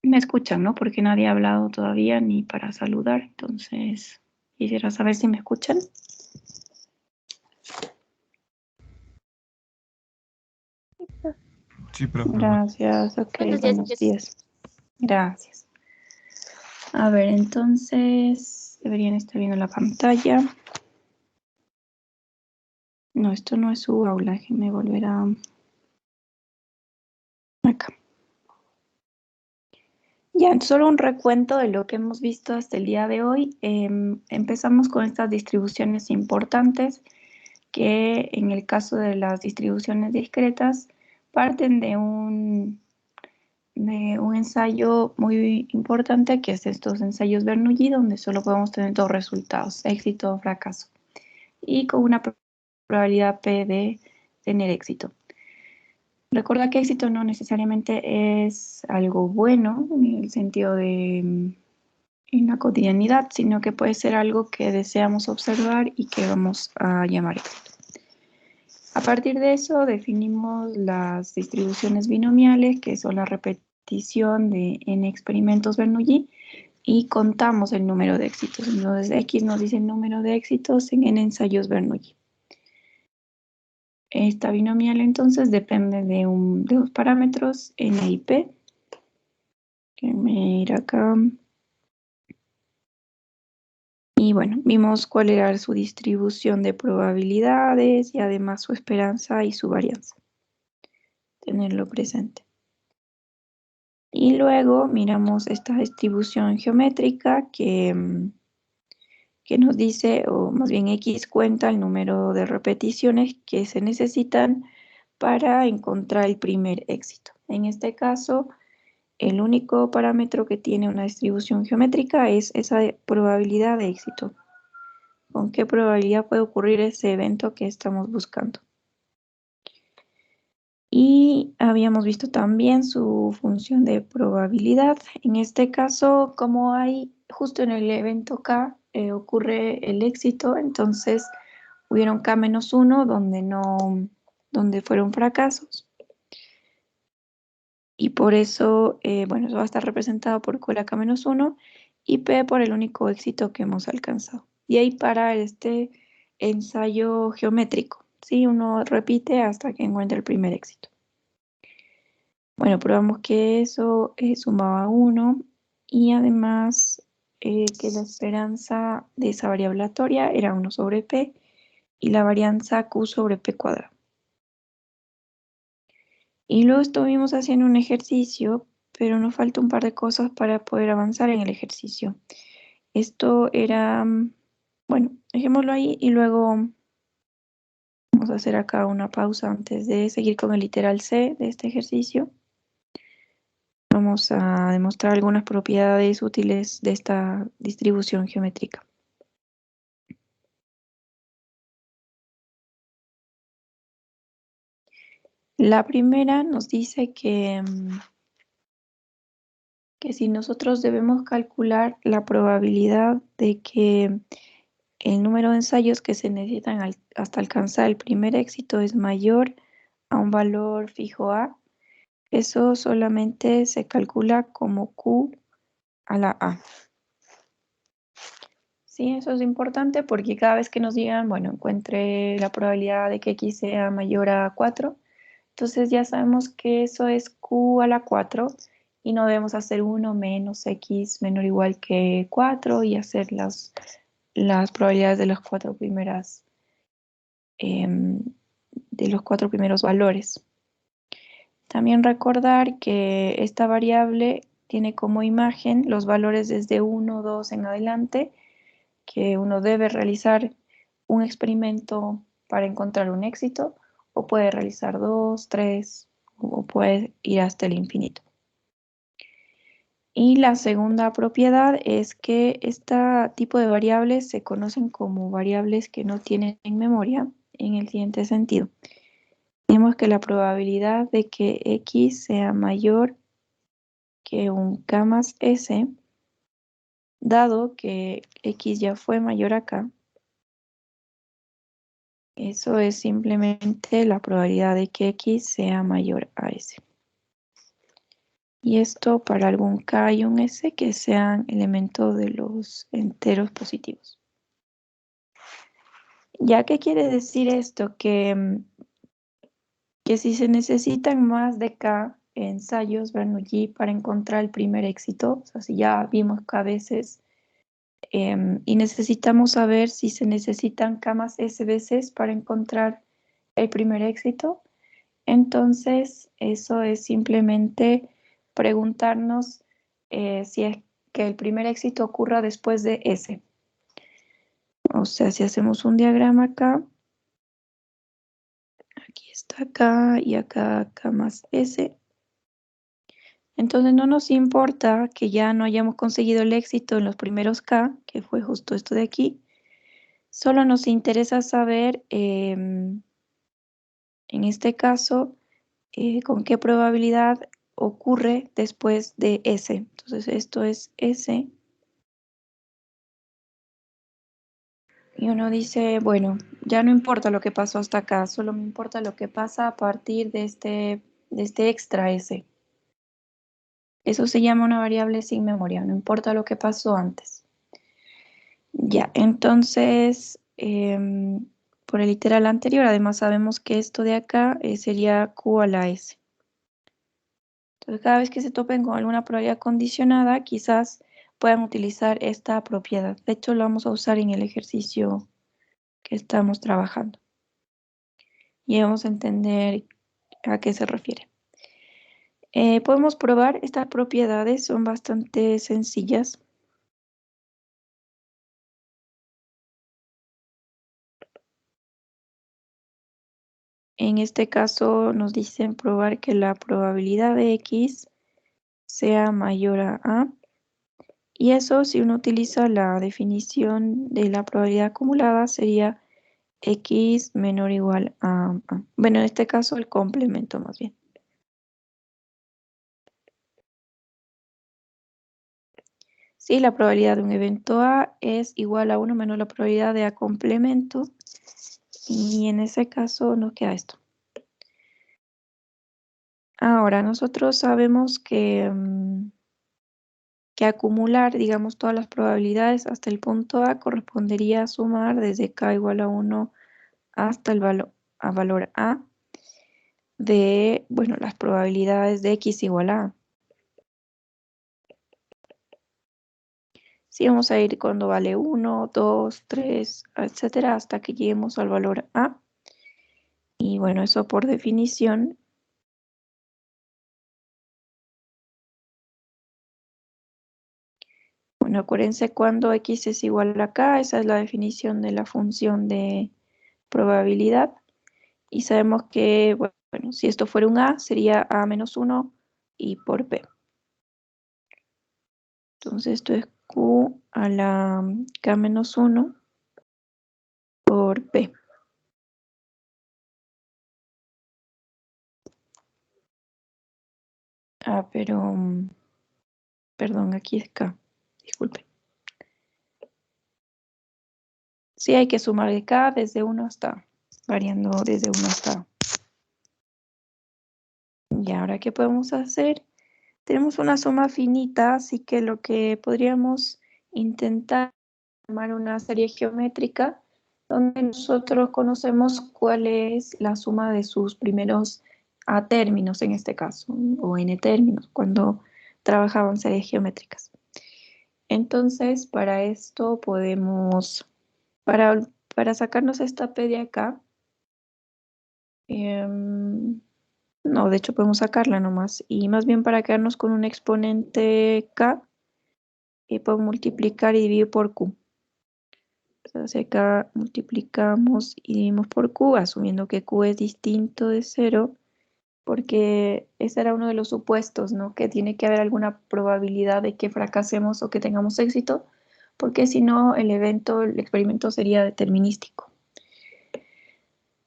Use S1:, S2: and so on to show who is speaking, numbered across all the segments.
S1: Me escuchan, ¿no? Porque nadie ha hablado todavía ni para saludar, entonces quisiera saber si me escuchan.
S2: Sí, profe.
S1: Gracias, ok,
S3: Buenos días.
S1: buenos días. Gracias. A ver, entonces deberían estar viendo la pantalla. No, esto no es su aula, déjenme volver a... acá. Ya, solo un recuento de lo que hemos visto hasta el día de hoy. Empezamos con estas distribuciones importantes que en el caso de las distribuciones discretas parten de un ensayo muy importante que es estos ensayos Bernoulli, donde solo podemos tener dos resultados, éxito o fracaso, y con una probabilidad P de tener éxito. Recuerda que éxito no necesariamente es algo bueno en el sentido de en la cotidianidad, sino que puede ser algo que deseamos observar y que vamos a llamar éxito. A partir de eso definimos las distribuciones binomiales, que son la repetición de n experimentos Bernoulli, y contamos el número de éxitos. Entonces X nos dice el número de éxitos en n ensayos Bernoulli. Esta binomial entonces depende de dos parámetros, n y p, que me irá acá. Y bueno, vimos cuál era su distribución de probabilidades y además su esperanza y su varianza. Tenerlo presente. Y luego miramos esta distribución geométrica que nos dice, o más bien X cuenta el número de repeticiones que se necesitan para encontrar el primer éxito. En este caso, el único parámetro que tiene una distribución geométrica es esa probabilidad de éxito. ¿Con qué probabilidad puede ocurrir ese evento que estamos buscando? Y habíamos visto también su función de probabilidad. En este caso, como hay justo en el evento K ocurre el éxito, entonces hubieron K-1 donde fueron fracasos. Y por eso, bueno, eso va a estar representado por Q la K-1 y P por el único éxito que hemos alcanzado. Y ahí para este ensayo geométrico, ¿sí? Uno repite hasta que encuentre el primer éxito. Bueno, probamos que eso sumaba 1 y además que la esperanza de esa variable aleatoria era 1 sobre P y la varianza Q sobre P cuadrado. Y luego estuvimos haciendo un ejercicio, pero nos falta un par de cosas para poder avanzar en el ejercicio. Esto era, bueno, dejémoslo ahí y luego vamos a hacer acá una pausa antes de seguir con el literal C de este ejercicio. Vamos a demostrar algunas propiedades útiles de esta distribución geométrica. La primera nos dice que si nosotros debemos calcular la probabilidad de que el número de ensayos que se necesitan hasta alcanzar el primer éxito es mayor a un valor fijo A, eso solamente se calcula como Q a la A. Sí, eso es importante porque cada vez que nos digan, bueno, encuentre la probabilidad de que X sea mayor a 4, entonces ya sabemos que eso es Q a la 4 y no debemos hacer 1 menos X menor o igual que 4 y hacer las probabilidades de las de los cuatro primeros valores. También recordar que esta variable tiene como imagen los valores desde 1, 2 en adelante, que uno debe realizar un experimento para encontrar un éxito, o puede realizar 2, 3, o puede ir hasta el infinito. Y la segunda propiedad es que este tipo de variables se conocen como variables que no tienen memoria en el siguiente sentido. Tenemos que la probabilidad de que X sea mayor que un K más S, dado que X ya fue mayor acá, eso es simplemente la probabilidad de que X sea mayor a S. Y esto para algún K y un S que sean elementos de los enteros positivos. ¿Ya qué quiere decir esto? Que si se necesitan más de K ensayos Bernoulli para encontrar el primer éxito, o sea, si ya vimos que a veces, y necesitamos saber si se necesitan K más S veces para encontrar el primer éxito, entonces eso es simplemente preguntarnos si es que el primer éxito ocurra después de S. O sea, si hacemos un diagrama acá, aquí está K y acá K más S. Entonces no nos importa que ya no hayamos conseguido el éxito en los primeros K, que fue justo esto de aquí. Solo nos interesa saber, en este caso, con qué probabilidad ocurre después de S. Entonces esto es S. Y uno dice, bueno, ya no importa lo que pasó hasta acá, solo me importa lo que pasa a partir de este extra S. Eso se llama una variable sin memoria, no importa lo que pasó antes. Ya, entonces, por el literal anterior, además sabemos que esto de acá sería Q a la S. Entonces, cada vez que se topen con alguna probabilidad condicionada, quizás puedan utilizar esta propiedad. De hecho, lo vamos a usar en el ejercicio que estamos trabajando. Y vamos a entender a qué se refiere. Podemos probar, estas propiedades son bastante sencillas. En este caso nos dicen probar que la probabilidad de X sea mayor a A. Y eso, si uno utiliza la definición de la probabilidad acumulada, sería X menor o igual a A. Bueno, en este caso el complemento más bien. Sí, la probabilidad de un evento A es igual a 1 menos la probabilidad de A complemento. Y en ese caso nos queda esto. Ahora, nosotros sabemos que acumular, digamos, todas las probabilidades hasta el punto A correspondería a sumar desde K igual a 1 hasta el valor A de, bueno, las probabilidades de X igual a A. Sí, vamos a ir cuando vale 1, 2, 3, etcétera, hasta que lleguemos al valor A. Y bueno, eso por definición. Bueno, acuérdense cuando X es igual a K, esa es la definición de la función de probabilidad. Y sabemos que, bueno, si esto fuera un A, sería A menos 1 y por P. Entonces esto es Q a la K menos 1 por P. Ah, pero, perdón, aquí es K. Disculpe. Sí, hay que sumar de K desde 1 hasta, variando desde 1 hasta A. Y ahora, ¿qué podemos hacer? Tenemos una suma finita, así que lo que podríamos intentar es tomar una serie geométrica donde nosotros conocemos cuál es la suma de sus primeros A términos en este caso, o N términos, cuando trabajaban series geométricas. Entonces, para esto podemos, para sacarnos esta P de acá, no, de hecho podemos sacarla nomás, y más bien para quedarnos con un exponente K, puedo multiplicar y dividir por Q. Entonces acá multiplicamos y dividimos por Q, asumiendo que Q es distinto de 0, porque ese era uno de los supuestos, ¿no? Que tiene que haber alguna probabilidad de que fracasemos o que tengamos éxito, porque si no, el experimento sería determinístico.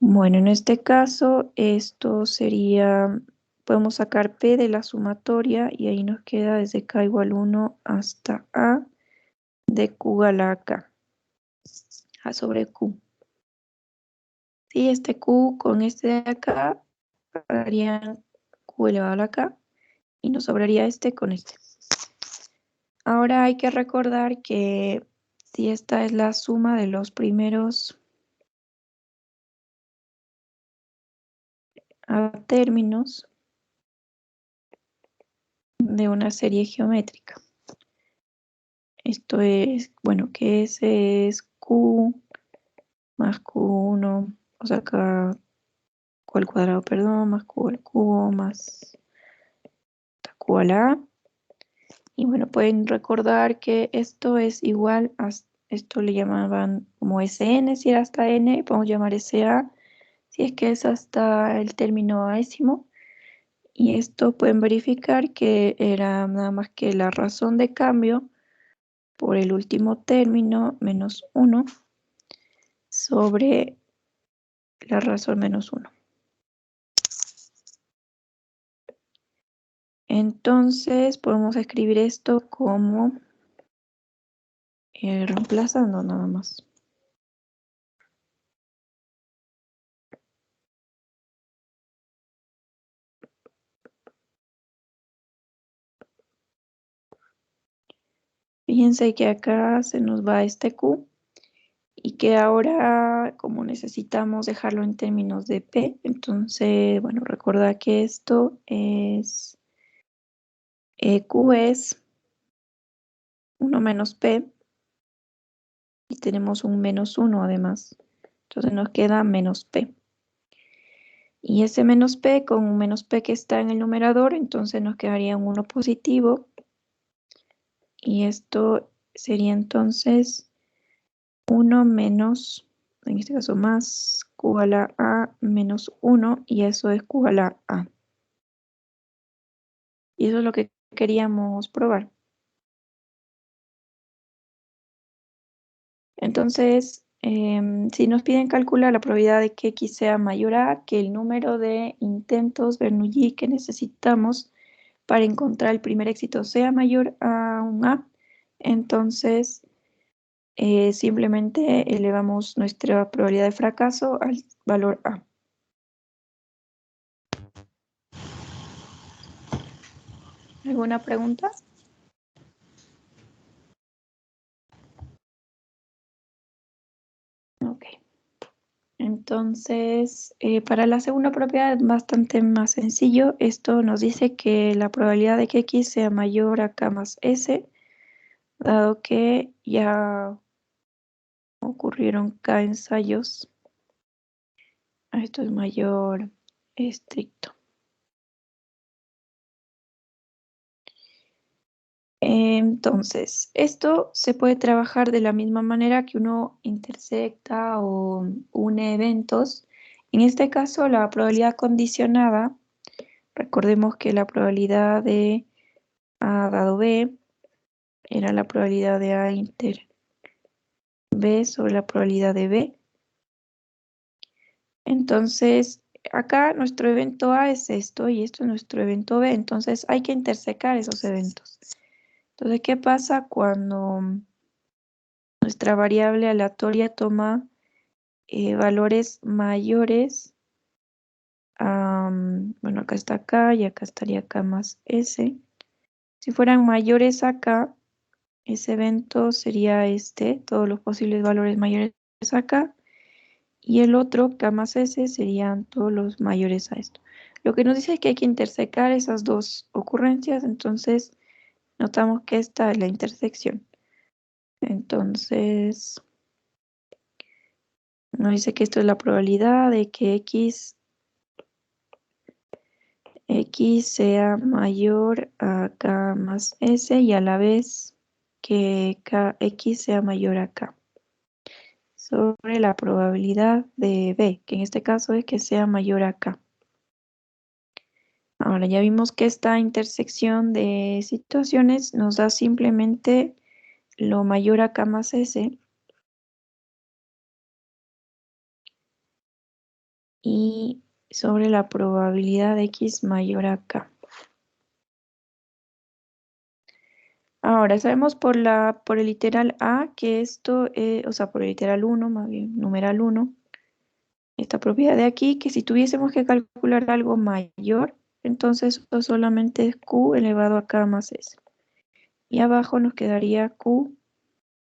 S1: Bueno, en este caso, esto sería, podemos sacar P de la sumatoria y ahí nos queda desde K igual 1 hasta A de Q a la K, A sobre Q. Sí, este Q con este de acá harían Q elevado a la K Y nos sobraría este con este. Ahora hay que recordar que si esta es la suma de los primeros términos de una serie geométrica. Esto es, bueno, que ese es Q más Q1, o sea, acá Q al cuadrado, perdón, más Q al cubo, más Q a la A. Y bueno, pueden recordar que esto es igual a, esto le llamaban como Sn, si era hasta n, podemos llamar Sa, si es que es hasta el término aésimo. Y esto pueden verificar que era nada más que la razón de cambio por el último término menos 1 sobre la razón menos 1. Entonces podemos escribir esto como reemplazando nada más. Fíjense que acá se nos va este Q y que ahora como necesitamos dejarlo en términos de P, entonces, bueno, recordad que esto es Q es 1 menos P y tenemos un menos 1 además. Entonces nos queda menos P. Y ese menos P con un menos P que está en el numerador, entonces nos quedaría un 1 positivo. Y esto sería entonces 1 menos, en este caso más Q a la A menos 1, y eso es Q a la A. Y eso es lo que queríamos probar. Entonces, si nos piden calcular la probabilidad de que X sea mayor a, que el número de intentos Bernoulli que necesitamos para encontrar el primer éxito sea mayor a un A, entonces simplemente elevamos nuestra probabilidad de fracaso al valor A. ¿Alguna pregunta? Ok. Entonces, para la segunda propiedad es bastante más sencillo. Esto nos dice que la probabilidad de que X sea mayor a K más S, dado que ya ocurrieron K ensayos, esto es mayor estricto. Entonces, esto se puede trabajar de la misma manera que uno intersecta o une eventos. En este caso, la probabilidad condicionada, recordemos que la probabilidad de A dado B era la probabilidad de A inter B sobre la probabilidad de B. Entonces, acá nuestro evento A es esto y esto es nuestro evento B. Entonces, hay que intersecar esos eventos. Entonces, ¿qué pasa cuando nuestra variable aleatoria toma valores mayores? Bueno, acá está K y acá estaría K más S. Si fueran mayores a K, ese evento sería todos los posibles valores mayores a K. Y el otro, K más S, serían todos los mayores a esto. Lo que nos dice es que hay que intersecar esas dos ocurrencias, entonces notamos que esta es la intersección. Entonces, nos dice que esto es la probabilidad de que X sea mayor a K más S y a la vez que X sea mayor a K. Sobre la probabilidad de B, que en este caso es que sea mayor a K. Ahora ya vimos que esta intersección de situaciones nos da simplemente lo mayor a K más S y sobre la probabilidad de X mayor a K. Ahora sabemos por el literal A que esto, o sea, por el literal 1, más bien, numeral 1, esta propiedad de aquí, que si tuviésemos que calcular algo mayor, Entonces esto solamente es Q elevado a K más S. Y abajo nos quedaría Q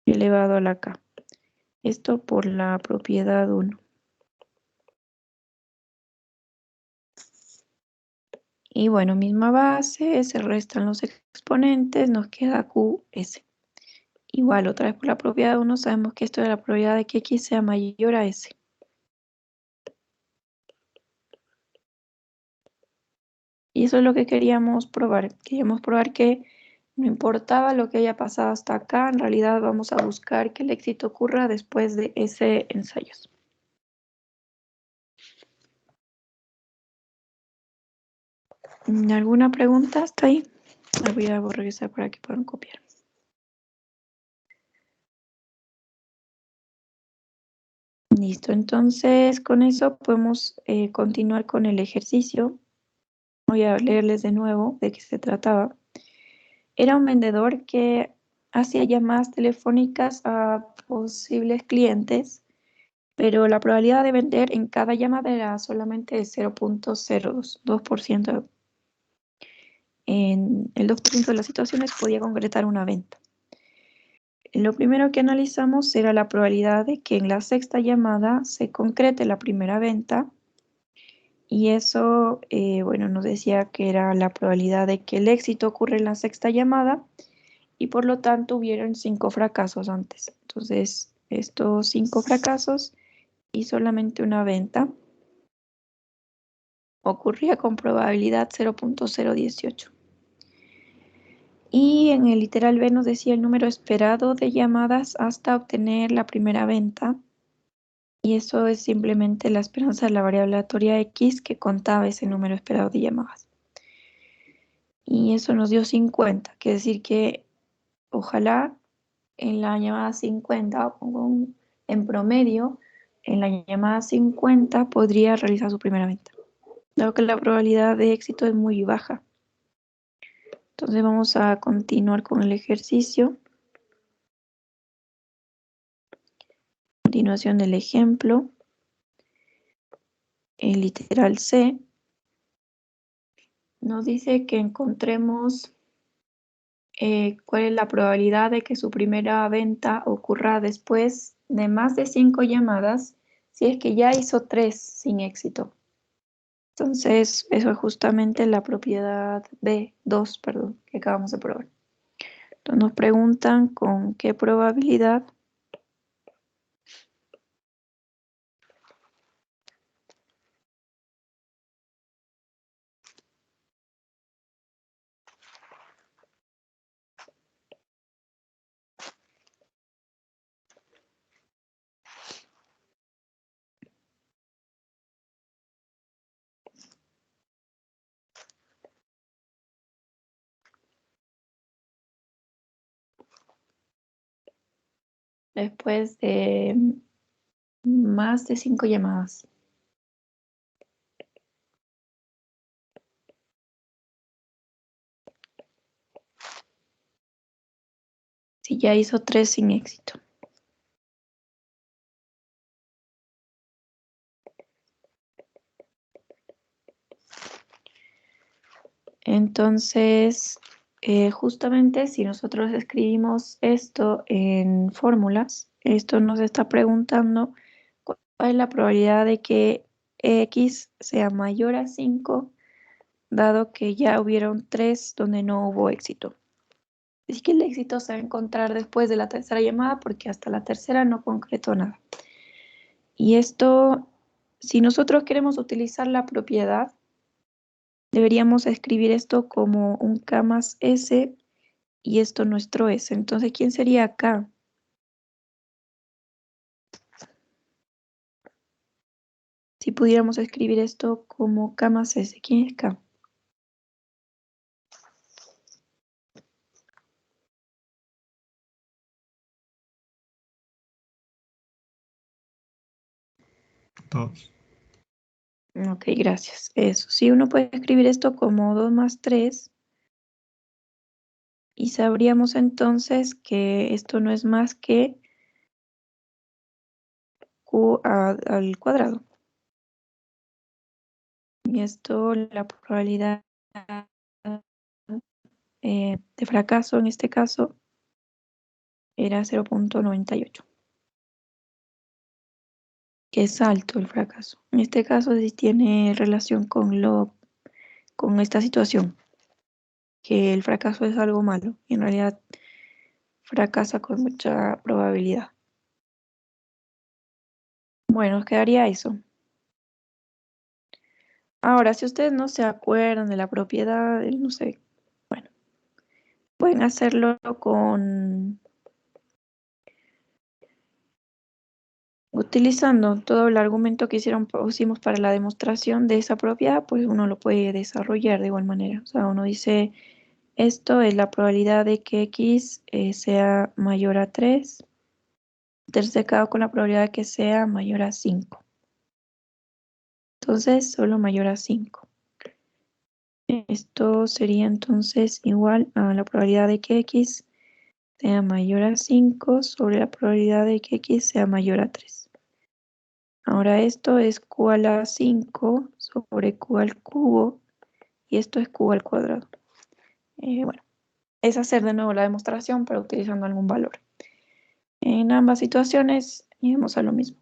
S1: elevado a la K. Esto por la propiedad 1. Y bueno, misma base, se restan los exponentes, nos queda QS. Igual, otra vez por la propiedad 1, sabemos que esto es la probabilidad de que X sea mayor a S. Y eso es lo que queríamos probar. Queríamos probar que no importaba lo que haya pasado hasta acá, en realidad vamos a buscar que el éxito ocurra después de ese ensayo. ¿Alguna pregunta hasta ahí? La voy a regresar para que puedan copiar. Listo, entonces con eso podemos continuar con el ejercicio. Voy a leerles de nuevo de qué se trataba. Era un vendedor que hacía llamadas telefónicas a posibles clientes, pero la probabilidad de vender en cada llamada era solamente de 0.02, 2%. En el 2% de las situaciones podía concretar una venta. Lo primero que analizamos era la probabilidad de que en la sexta llamada se concrete la primera venta. Y eso, bueno, nos decía que era la probabilidad de que el éxito ocurra en la sexta llamada y por lo tanto hubieron 5 fracasos antes. Entonces, estos 5 fracasos y solamente una venta ocurría con probabilidad 0.018. Y en el literal B nos decía el número esperado de llamadas hasta obtener la primera venta. Y eso es simplemente la esperanza de la variable aleatoria X que contaba ese número esperado de llamadas. Y eso nos dio 50, quiere decir que ojalá en la llamada 50, en promedio, en la llamada 50 podría realizar su primera venta. Dado que la probabilidad de éxito es muy baja. Entonces vamos a continuar con el ejercicio. Continuación del ejemplo. El literal C nos dice que encontremos cuál es la probabilidad de que su primera venta ocurra después de más de 5 llamadas si es que ya hizo 3 sin éxito. Entonces, eso es justamente la propiedad B2, perdón, que acabamos de probar. Entonces nos preguntan con qué probabilidad después de más de 5 llamadas. Si ya hizo 3 sin éxito. Entonces, justamente si nosotros escribimos esto en fórmulas, esto nos está preguntando cuál es la probabilidad de que X sea mayor a 5, dado que ya hubieron 3 donde no hubo éxito. Así que el éxito se va a encontrar después de la tercera llamada porque hasta la tercera no concretó nada. Y esto, si nosotros queremos utilizar la propiedad, deberíamos escribir esto como un K más S y esto nuestro S. Entonces, ¿quién sería K? Si pudiéramos escribir esto como K más S, ¿quién es K?
S2: Todos.
S1: Ok, gracias. Eso. Si uno puede escribir esto como 2 más 3 y sabríamos entonces que esto no es más que Q al cuadrado. Y esto, la probabilidad de fracaso en este caso era 0.98, que es alto el fracaso. En este caso sí tiene relación con esta situación, que el fracaso es algo malo y en realidad fracasa con mucha probabilidad. Bueno, nos quedaría eso. Ahora, si ustedes no se acuerdan de la propiedad, no sé, bueno, pueden hacerlo utilizando todo el argumento que pusimos para la demostración de esa propiedad, pues uno lo puede desarrollar de igual manera. O sea, uno dice, esto es la probabilidad de que x sea mayor a 3, intersecado con la probabilidad de que sea mayor a 5. Entonces, solo mayor a 5. Esto sería entonces igual a la probabilidad de que x sea mayor a 5 sobre la probabilidad de que x sea mayor a 3. Ahora esto es q a la 5 sobre q al cubo y esto es q al cuadrado. Bueno, es hacer de nuevo la demostración pero utilizando algún valor. En ambas situaciones lleguemos a lo mismo.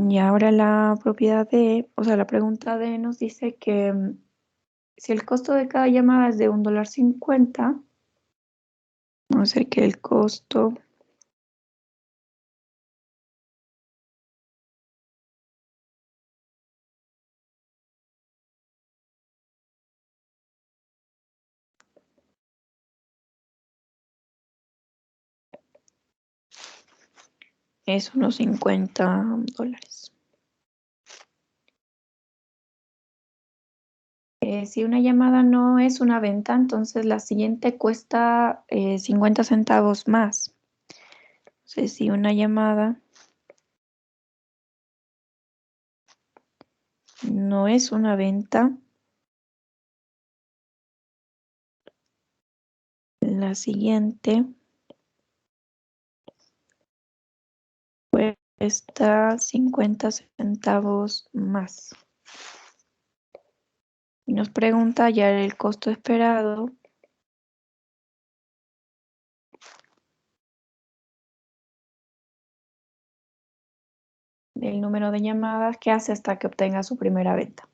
S1: Y ahora la propiedad de, o sea, la pregunta D nos dice que si el costo de cada llamada es de $1.50, vamos a decir que el costo es unos $50. Si una llamada no es una venta, entonces la siguiente cuesta 50 centavos más. Entonces, si una llamada no es una venta, la siguiente cuesta 50 centavos más. Y nos pregunta ya el costo esperado del número de llamadas que hace hasta que obtenga su primera venta.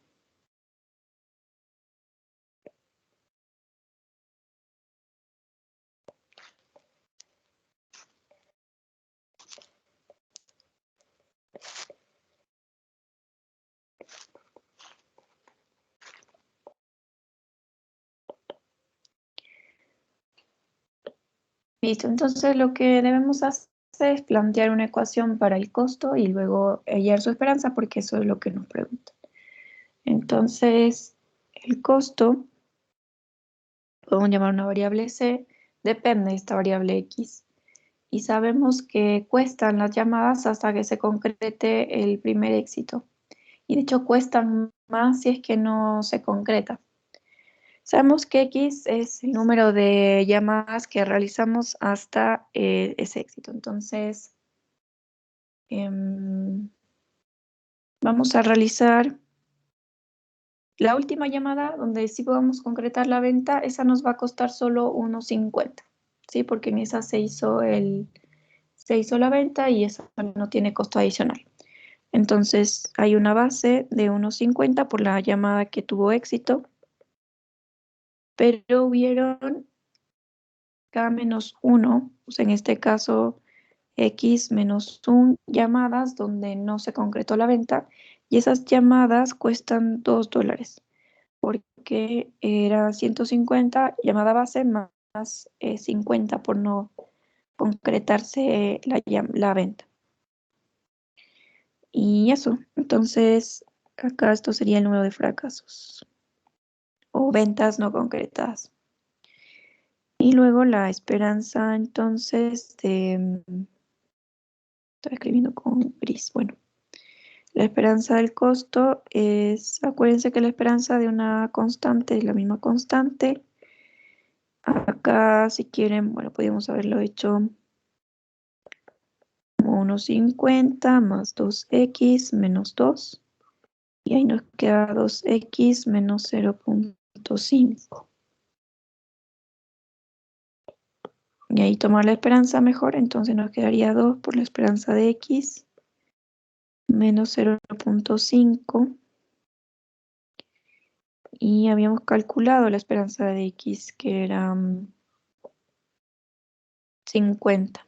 S1: Listo, entonces lo que debemos hacer es plantear una ecuación para el costo y luego hallar su esperanza porque eso es lo que nos pregunta. Entonces, el costo, podemos llamar una variable C, depende de esta variable X. Y sabemos que cuestan las llamadas hasta que se concrete el primer éxito. Y de hecho cuestan más si es que no se concreta. Sabemos que X es el número de llamadas que realizamos hasta ese éxito. Entonces, vamos a realizar la última llamada donde sí podamos concretar la venta. Esa nos va a costar solo $1.50, ¿sí? Porque en esa se hizo la venta y esa no tiene costo adicional. Entonces, hay una base de $1.50 por la llamada que tuvo éxito, pero hubieron K-1, o sea, en este caso X-1 llamadas donde no se concretó la venta y esas llamadas cuestan $2 porque era 150 llamada base más 50 por no concretarse la venta. Y eso, entonces acá esto sería el número de fracasos o ventas no concretadas. Y luego la esperanza entonces estoy escribiendo con gris, bueno. La esperanza del costo es, acuérdense que la esperanza de una constante es la misma constante. Acá si quieren, bueno, podríamos haberlo hecho como 1.50 más 2x menos 2. Y ahí nos queda 2x menos 5. Y ahí tomar la esperanza mejor, entonces nos quedaría 2 por la esperanza de x menos 0.5. Y habíamos calculado la esperanza de x, que era 50.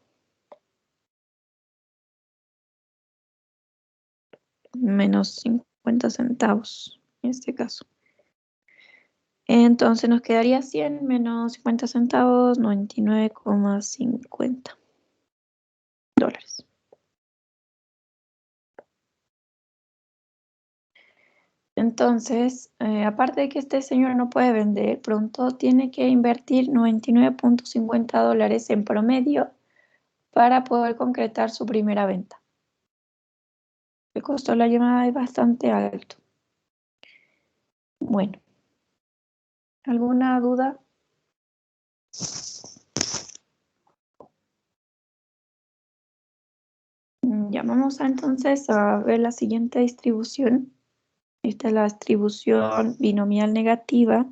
S1: Menos 50 centavos, en este caso. Entonces nos quedaría 100 menos 50 centavos, 99,50 dólares. Entonces, aparte de que este señor no puede vender pronto, tiene que invertir 99,50 dólares en promedio para poder concretar su primera venta. El costo de la llamada es bastante alto. Bueno, ¿alguna duda? Ya vamos entonces a ver la siguiente distribución. Esta es la distribución binomial negativa.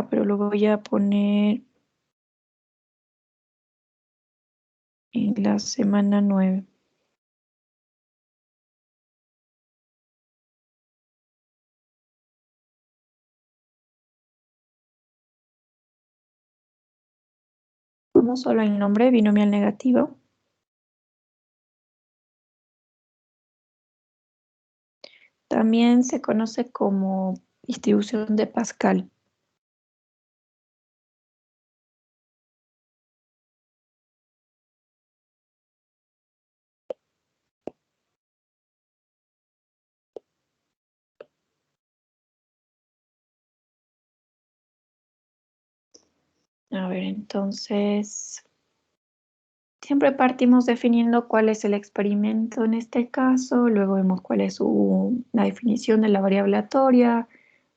S1: Pero lo voy a poner en la semana 9. Como solo el nombre binomial negativo. También se conoce como distribución de Pascal. A ver, entonces, siempre partimos definiendo cuál es el experimento en este caso, luego vemos cuál es la definición de la variable aleatoria,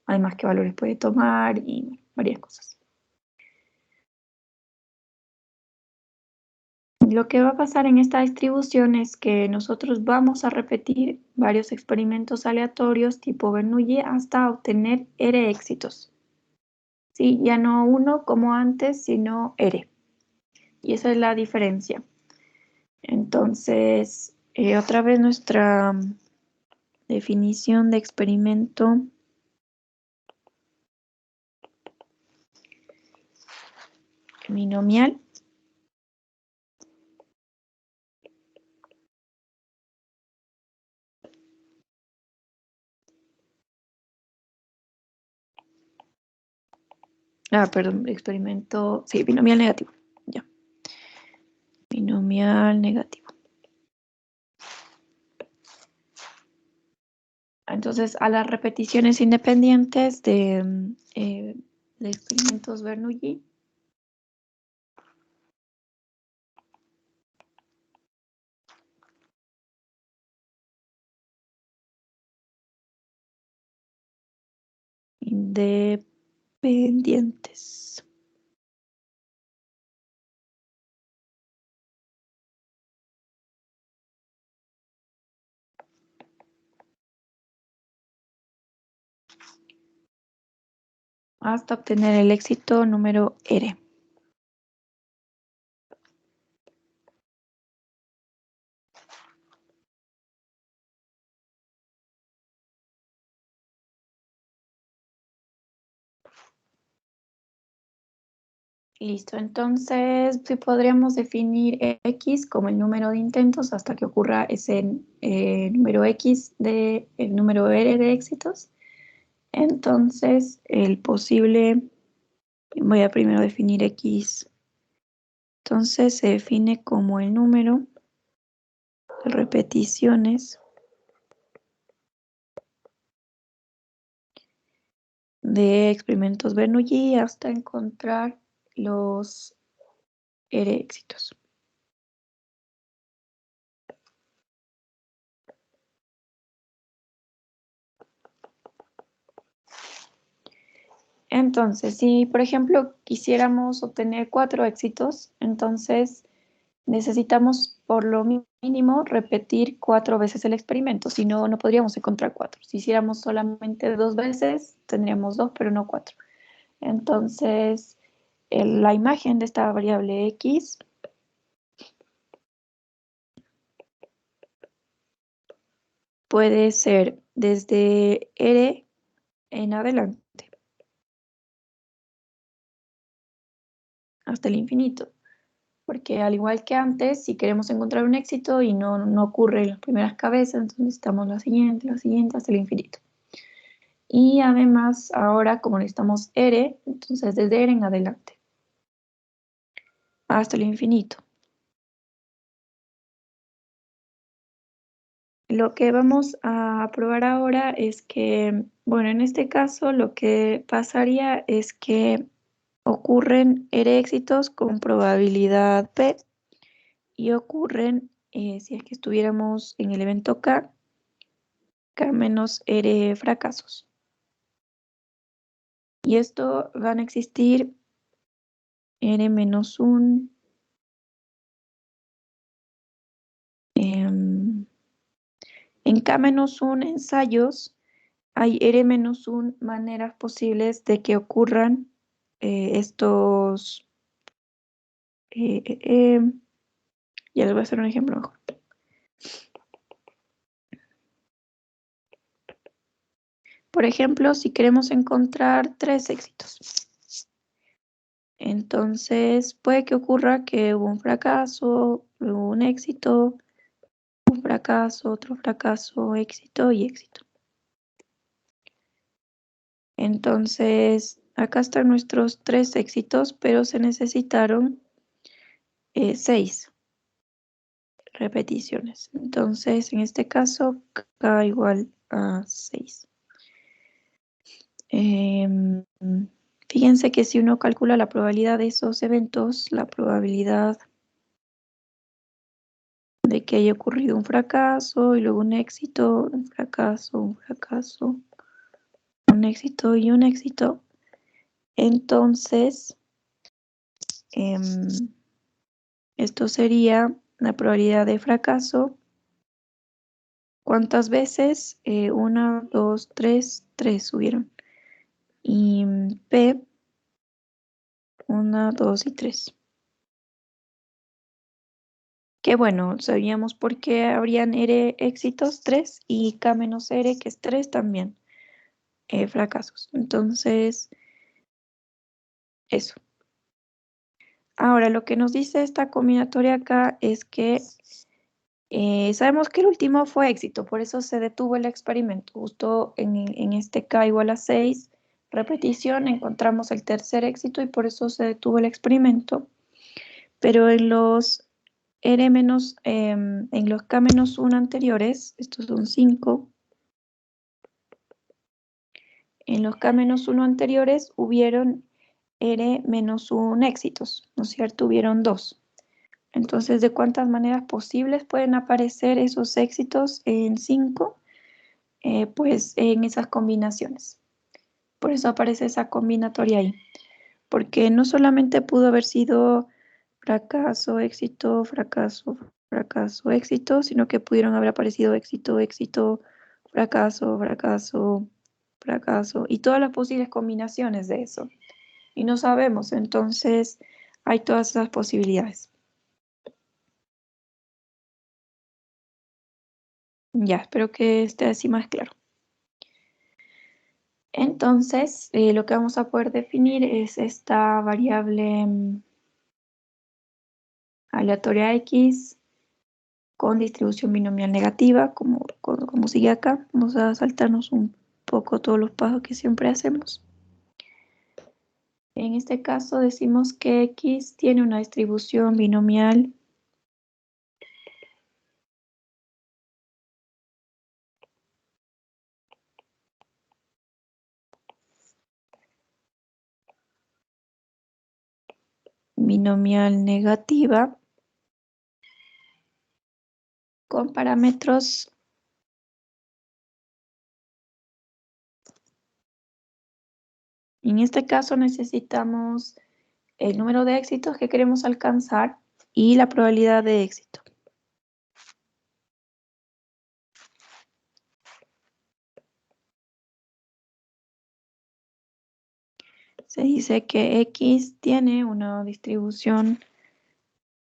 S1: además qué valores puede tomar y varias cosas. Lo que va a pasar en esta distribución es que nosotros vamos a repetir varios experimentos aleatorios tipo Bernoulli hasta obtener R éxitos. ¿Sí? Ya no uno como antes, sino R. Y esa es la diferencia. Entonces, otra vez nuestra definición de experimento binomial. Perdón, experimento, sí, binomial negativo. Ya. Binomial negativo. Entonces, a las repeticiones independientes de experimentos Bernoulli. Independientes. Hasta obtener el éxito número R. Listo, entonces sí podríamos definir X como el número de intentos hasta que ocurra ese número X de el número R de éxitos. Entonces, el posible, voy a primero definir X. Entonces se define como el número de repeticiones de experimentos Bernoulli hasta encontrar los R éxitos. Entonces, si por ejemplo quisiéramos obtener 4 éxitos, entonces necesitamos por lo mínimo repetir 4 veces el experimento, si no, no podríamos encontrar 4. Si hiciéramos solamente 2 veces, tendríamos 2, pero no 4. Entonces, la imagen de esta variable x puede ser desde r en adelante hasta el infinito. Porque al igual que antes, si queremos encontrar un éxito y no ocurre en las primeras cabezas, entonces necesitamos la siguiente, hasta el infinito. Y además, ahora como necesitamos r, entonces desde r en adelante, hasta el infinito. Lo que vamos a probar ahora es que, bueno, en este caso lo que pasaría es que ocurren r éxitos con probabilidad p y ocurren, si es que estuviéramos en el evento k menos r fracasos. Y esto van a existir r menos 1, en k menos 1 ensayos hay r menos 1 maneras posibles de que ocurran estos, ya les voy a hacer un ejemplo mejor. Por ejemplo, si queremos encontrar 3 éxitos, entonces puede que ocurra que hubo un fracaso, luego un éxito, un fracaso, otro fracaso, éxito y éxito. Entonces, acá están nuestros 3 éxitos, pero se necesitaron 6 repeticiones. Entonces, en este caso, k igual a 6. Fíjense que si uno calcula la probabilidad de esos eventos, la probabilidad de que haya ocurrido un fracaso y luego un éxito, un fracaso, un fracaso, un éxito y un éxito, entonces esto sería la probabilidad de fracaso. ¿Cuántas veces? 1, 2, 3, 3 subieron. Y P, 1, 2 y 3. Que bueno, sabíamos por qué habrían R éxitos 3 y K menos R, que es 3 también, fracasos. Entonces, eso. Ahora, lo que nos dice esta combinatoria acá es que sabemos que el último fue éxito, por eso se detuvo el experimento. Justo en este K igual a 6, repetición, encontramos el tercer éxito y por eso se detuvo el experimento. Pero en los en los K-1 anteriores, estos son 5, en los K-1 anteriores hubieron R-1 éxitos, ¿no es cierto? Hubieron 2. Entonces, ¿de cuántas maneras posibles pueden aparecer esos éxitos en 5? Pues en esas combinaciones. Por eso aparece esa combinatoria ahí. Porque no solamente pudo haber sido fracaso, éxito, fracaso, fracaso, éxito, sino que pudieron haber aparecido éxito, éxito, fracaso, fracaso, fracaso, y todas las posibles combinaciones de eso. Y no sabemos, entonces hay todas esas posibilidades. Ya, espero que esté así más claro. Entonces, lo que vamos a poder definir es esta variable aleatoria X con distribución binomial negativa, como sigue acá. Vamos a saltarnos un poco todos los pasos que siempre hacemos. En este caso decimos que X tiene una distribución binomial negativa con parámetros en este caso necesitamos el número de éxitos que queremos alcanzar y la probabilidad de éxito. Se dice que X tiene una distribución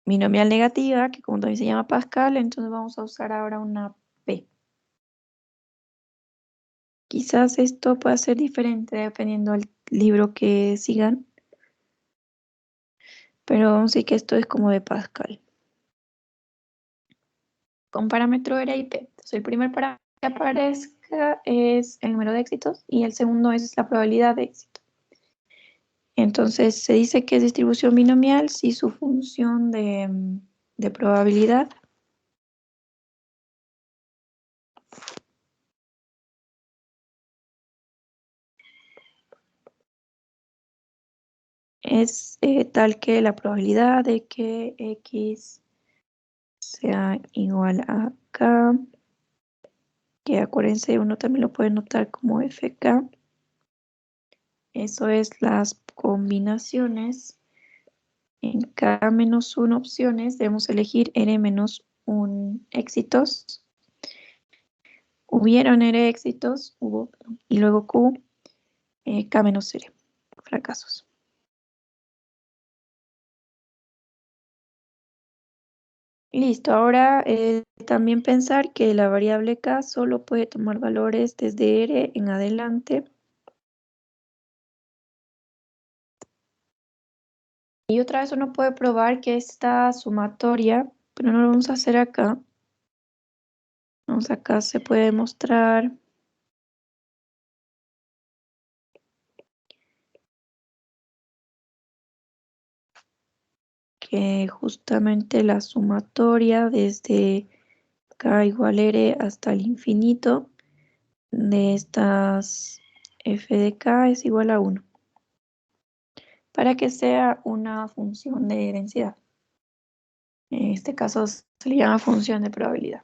S1: binomial negativa, que como también se llama Pascal, entonces vamos a usar ahora una P. Quizás esto pueda ser diferente dependiendo del libro que sigan, pero vamos a decir que esto es como de Pascal. Con parámetro era y P. Entonces el primer parámetro que aparezca es el número de éxitos y el segundo es la probabilidad de éxito. Entonces se dice que es distribución binomial si su función de probabilidad es tal que la probabilidad de que X sea igual a K, que acuérdense, uno también lo puede notar como FK. Eso es las combinaciones. En K-1 opciones debemos elegir N-1 éxitos. Hubieron R éxitos, hubo, y luego Q, K-R, fracasos. Listo, ahora también pensar que la variable K solo puede tomar valores desde R en adelante. Y otra vez uno puede probar que esta sumatoria, pero no lo vamos a hacer acá. Vamos acá, se puede demostrar que justamente la sumatoria desde K igual R hasta el infinito de estas f de K es igual a 1. Para que sea una función de densidad. En este caso se le llama función de probabilidad.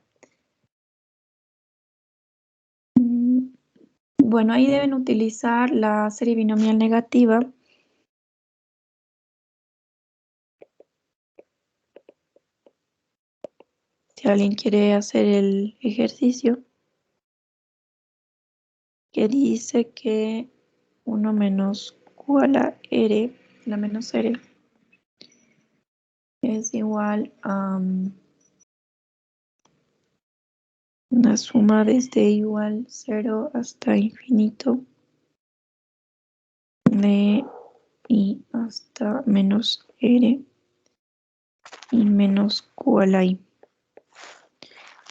S1: Bueno, ahí deben utilizar la serie binomial negativa. Si alguien quiere hacer el ejercicio, que dice que 1 menos Q a la R, la menos R, es igual a una suma desde igual 0 hasta infinito de I hasta menos R y menos Q a la I.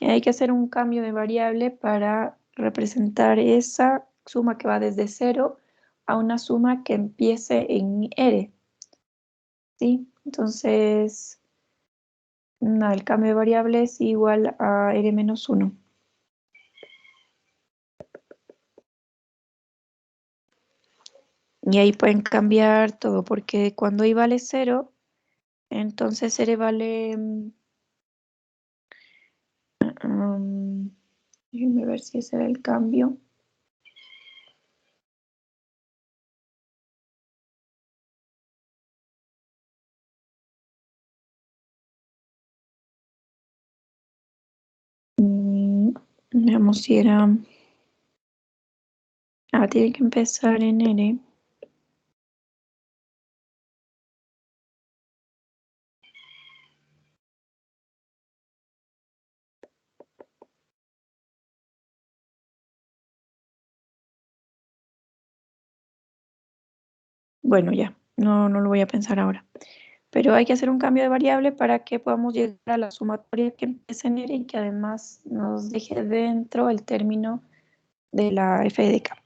S1: Y hay que hacer un cambio de variable para representar esa suma que va desde 0 a una suma que empiece en R. ¿Sí? Entonces, el cambio de variable es igual a R menos 1. Y ahí pueden cambiar todo, porque cuando I vale 0, entonces R vale... déjenme ver si ese era el cambio. Veamos si era... tiene que empezar en R. Bueno, ya, no lo voy a pensar ahora. Pero hay que hacer un cambio de variable para que podamos llegar a la sumatoria que empiece en R y que además nos deje dentro el término de la f de k.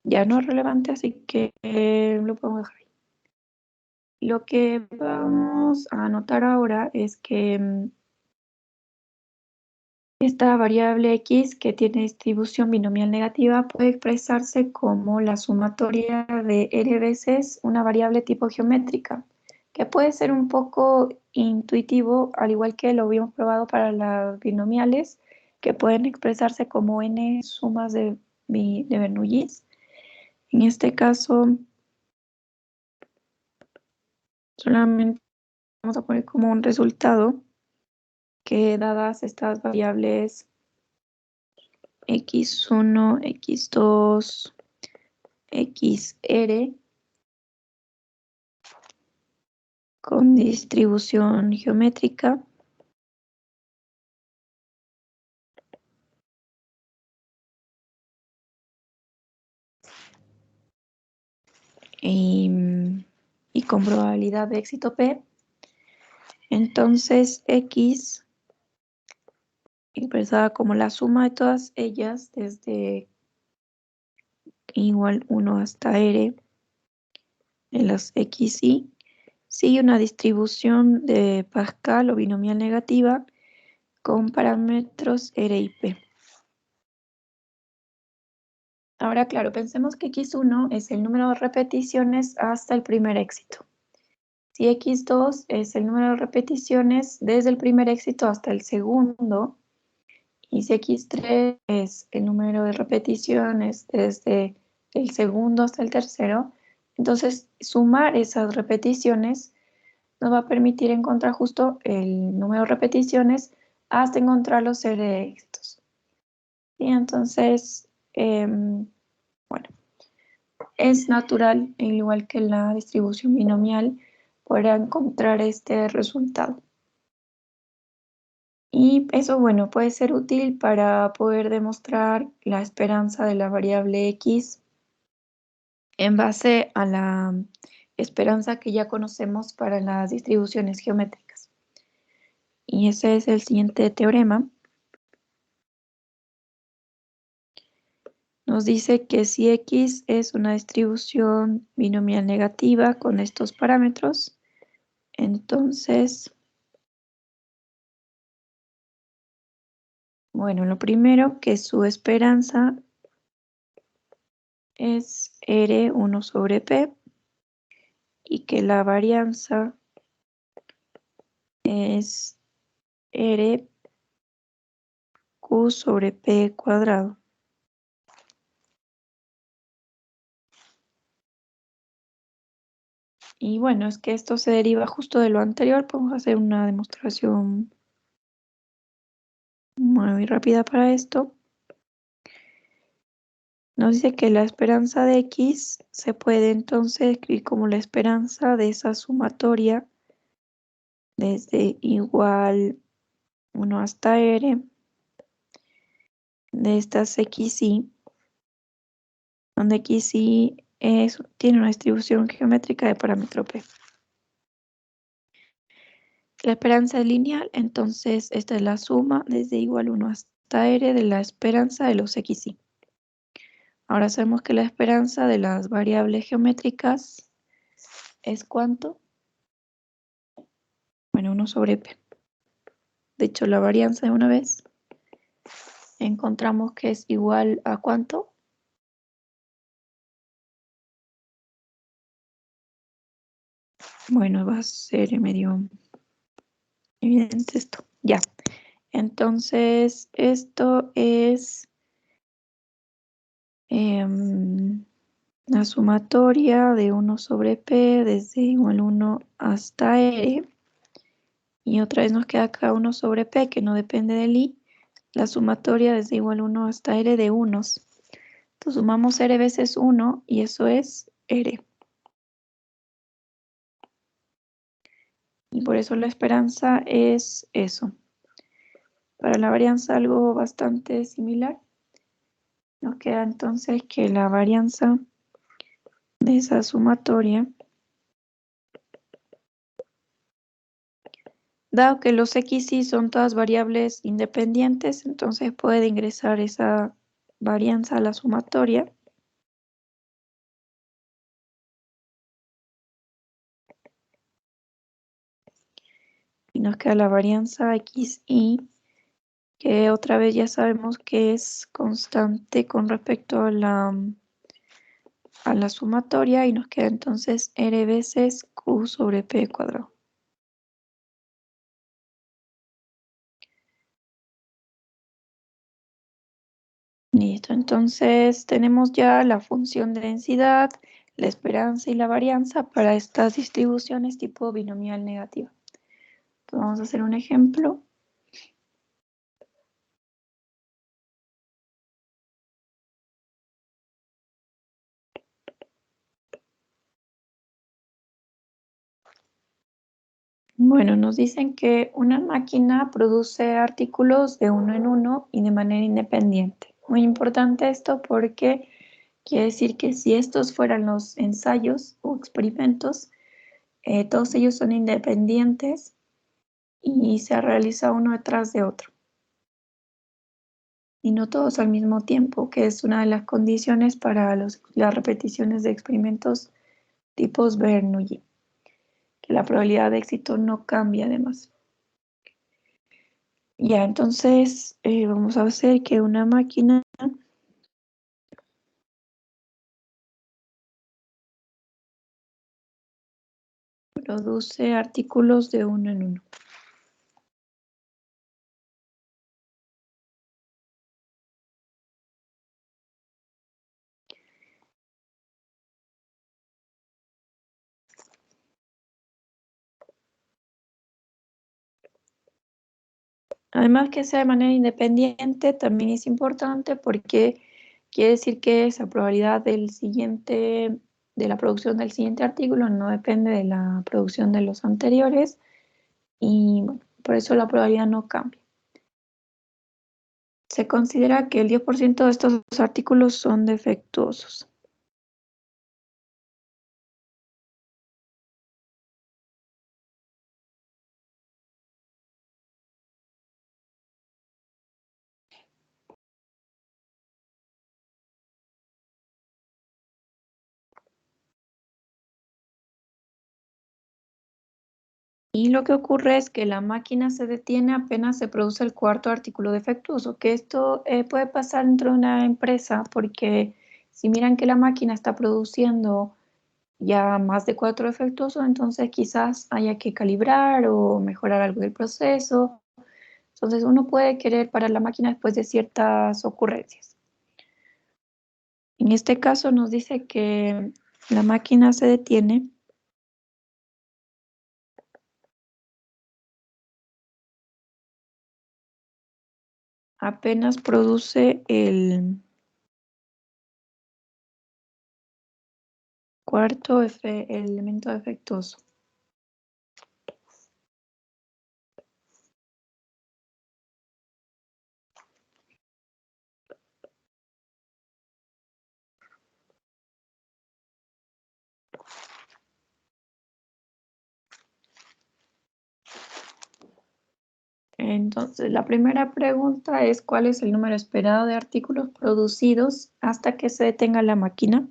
S1: Ya no es relevante, así que lo podemos dejar ahí. Lo que vamos a anotar ahora es que esta variable x que tiene distribución binomial negativa puede expresarse como la sumatoria de r veces una variable tipo geométrica, que puede ser un poco intuitivo, al igual que lo habíamos probado para las binomiales, que pueden expresarse como n sumas de Bernoullis. En este caso, solamente vamos a poner como un resultado que dadas estas variables x1, x2, xr con distribución geométrica y con probabilidad de éxito P, entonces X expresada como la suma de todas ellas desde igual 1 hasta R en las XY sigue una distribución de Pascal o binomial negativa con parámetros R y P. Ahora, claro, pensemos que X1 es el número de repeticiones hasta el primer éxito. Si X2 es el número de repeticiones desde el primer éxito hasta el segundo, y si X3 es el número de repeticiones desde el segundo hasta el tercero, entonces sumar esas repeticiones nos va a permitir encontrar justo el número de repeticiones hasta encontrar los R de éxitos. Y entonces, bueno, es natural, igual que la distribución binomial, poder encontrar este resultado. Y eso, bueno, puede ser útil para poder demostrar la esperanza de la variable x en base a la esperanza que ya conocemos para las distribuciones geométricas. Y ese es el siguiente teorema. Nos dice que si x es una distribución binomial negativa con estos parámetros, entonces, bueno, lo primero que su esperanza es R1 sobre P y que la varianza es R Q sobre P cuadrado. Y bueno, es que esto se deriva justo de lo anterior. Podemos hacer una demostración muy rápida para esto. Nos dice que la esperanza de X se puede entonces escribir como la esperanza de esa sumatoria desde igual 1 hasta R de estas XY, donde XY tiene una distribución geométrica de parámetro P. La esperanza es lineal, entonces esta es la suma desde igual 1 hasta R de la esperanza de los XY. Ahora sabemos que la esperanza de las variables geométricas es ¿cuánto? Bueno, 1 sobre P. De hecho, la varianza de una vez encontramos que es igual a ¿cuánto? Bueno, va a ser medio evidente esto. Ya. Entonces, esto es la sumatoria de 1 sobre P desde igual 1 hasta R. Y otra vez nos queda acá 1 sobre P, que no depende del I. La sumatoria desde igual 1 hasta R de unos. Entonces sumamos R veces 1 y eso es R. Y por eso la esperanza es eso. Para la varianza algo bastante similar. Nos queda entonces que la varianza de esa sumatoria, dado que los XY son todas variables independientes, entonces puede ingresar esa varianza a la sumatoria. Y nos queda la varianza XY, que otra vez ya sabemos que es constante con respecto a la sumatoria y nos queda entonces R veces Q sobre P cuadrado. Listo, entonces tenemos ya la función de densidad, la esperanza y la varianza para estas distribuciones tipo binomial negativa. Vamos a hacer un ejemplo. Bueno, nos dicen que una máquina produce artículos de uno en uno y de manera independiente. Muy importante esto porque quiere decir que si estos fueran los ensayos o experimentos, todos ellos son independientes y se realiza uno detrás de otro. Y no todos al mismo tiempo, que es una de las condiciones para las repeticiones de experimentos tipos Bernoulli, que la probabilidad de éxito no cambia además. Ya, entonces vamos a hacer que una máquina produce artículos de uno en uno. Además que sea de manera independiente también es importante porque quiere decir que esa probabilidad de la producción del siguiente artículo no depende de la producción de los anteriores y bueno, por eso la probabilidad no cambia. Se considera que el 10% de estos artículos son defectuosos. Y lo que ocurre es que la máquina se detiene apenas se produce el cuarto artículo defectuoso, que esto puede pasar dentro de una empresa porque si miran que la máquina está produciendo ya más de 4 defectuosos, entonces quizás haya que calibrar o mejorar algo del proceso. Entonces uno puede querer parar la máquina después de ciertas ocurrencias. En este caso nos dice que la máquina se detiene apenas produce el cuarto elemento defectuoso. Entonces, la primera pregunta es ¿cuál es el número esperado de artículos producidos hasta que se detenga la máquina?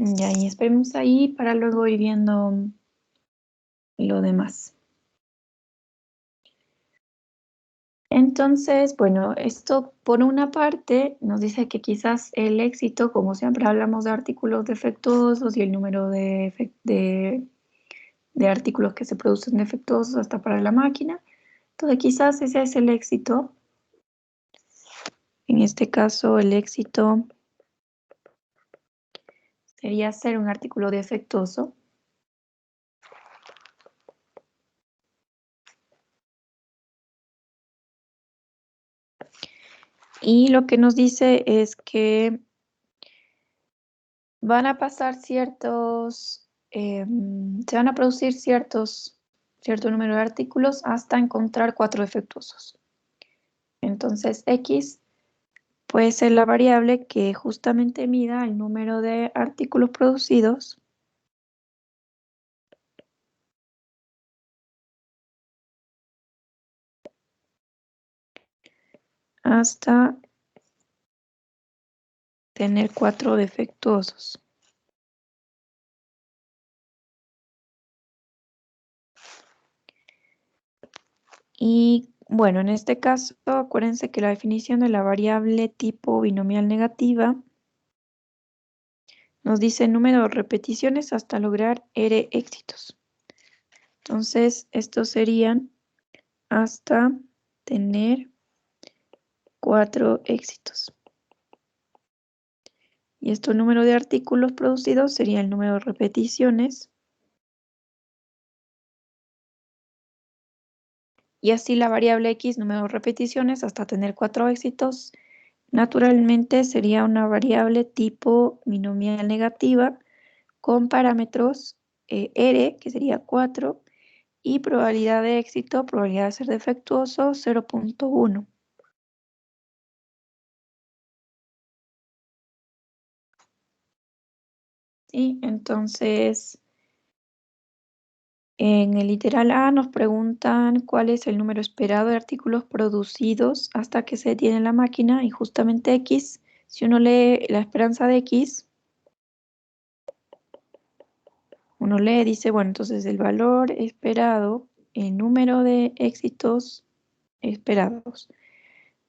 S1: Ya, y esperemos ahí para luego ir viendo lo demás. Entonces, bueno, esto por una parte nos dice que quizás el éxito, como siempre hablamos de artículos defectuosos y el número de artículos que se producen defectuosos hasta para la máquina, entonces quizás ese es el éxito. En este caso, el éxito sería ser un artículo defectuoso. Y lo que nos dice es que van a pasar se van a producir cierto número de artículos hasta encontrar 4 defectuosos. Entonces, X puede ser la variable que justamente mida el número de artículos producidos hasta tener 4 defectuosos. Y bueno, en este caso, acuérdense que la definición de la variable tipo binomial negativa nos dice número de repeticiones hasta lograr R éxitos. Entonces, estos serían hasta tener 4 éxitos. Y este número de artículos producidos sería el número de repeticiones. Y así la variable X, número de repeticiones, hasta tener 4 éxitos, naturalmente sería una variable tipo binomial negativa con parámetros R, que sería 4, y probabilidad de éxito, probabilidad de ser defectuoso, 0.1. ¿Sí? Entonces, en el literal A nos preguntan cuál es el número esperado de artículos producidos hasta que se detiene la máquina, y justamente X, si uno lee la esperanza de X, uno lee, dice, bueno, entonces el valor esperado, el número de éxitos esperados,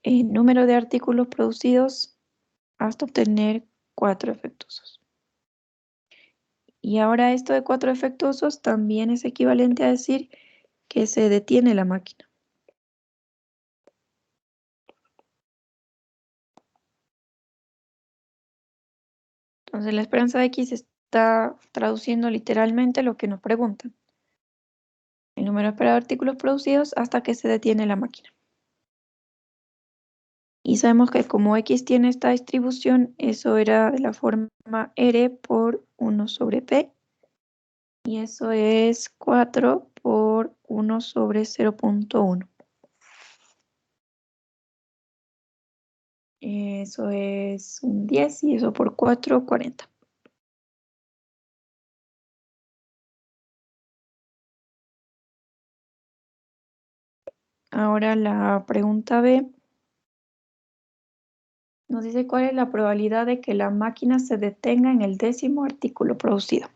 S1: el número de artículos producidos hasta obtener 4 defectuosos. Y ahora esto de 4 defectuosos también es equivalente a decir que se detiene la máquina. Entonces la esperanza de X está traduciendo literalmente lo que nos preguntan. El número esperado de artículos producidos hasta que se detiene la máquina. Y sabemos que como X tiene esta distribución, eso era de la forma R por 1 sobre P. Y eso es 4 por 1 sobre 0.1. Eso es un 10 y eso por 4, 40. Ahora la pregunta B nos dice cuál es la probabilidad de que la máquina se detenga en el 10º artículo producido.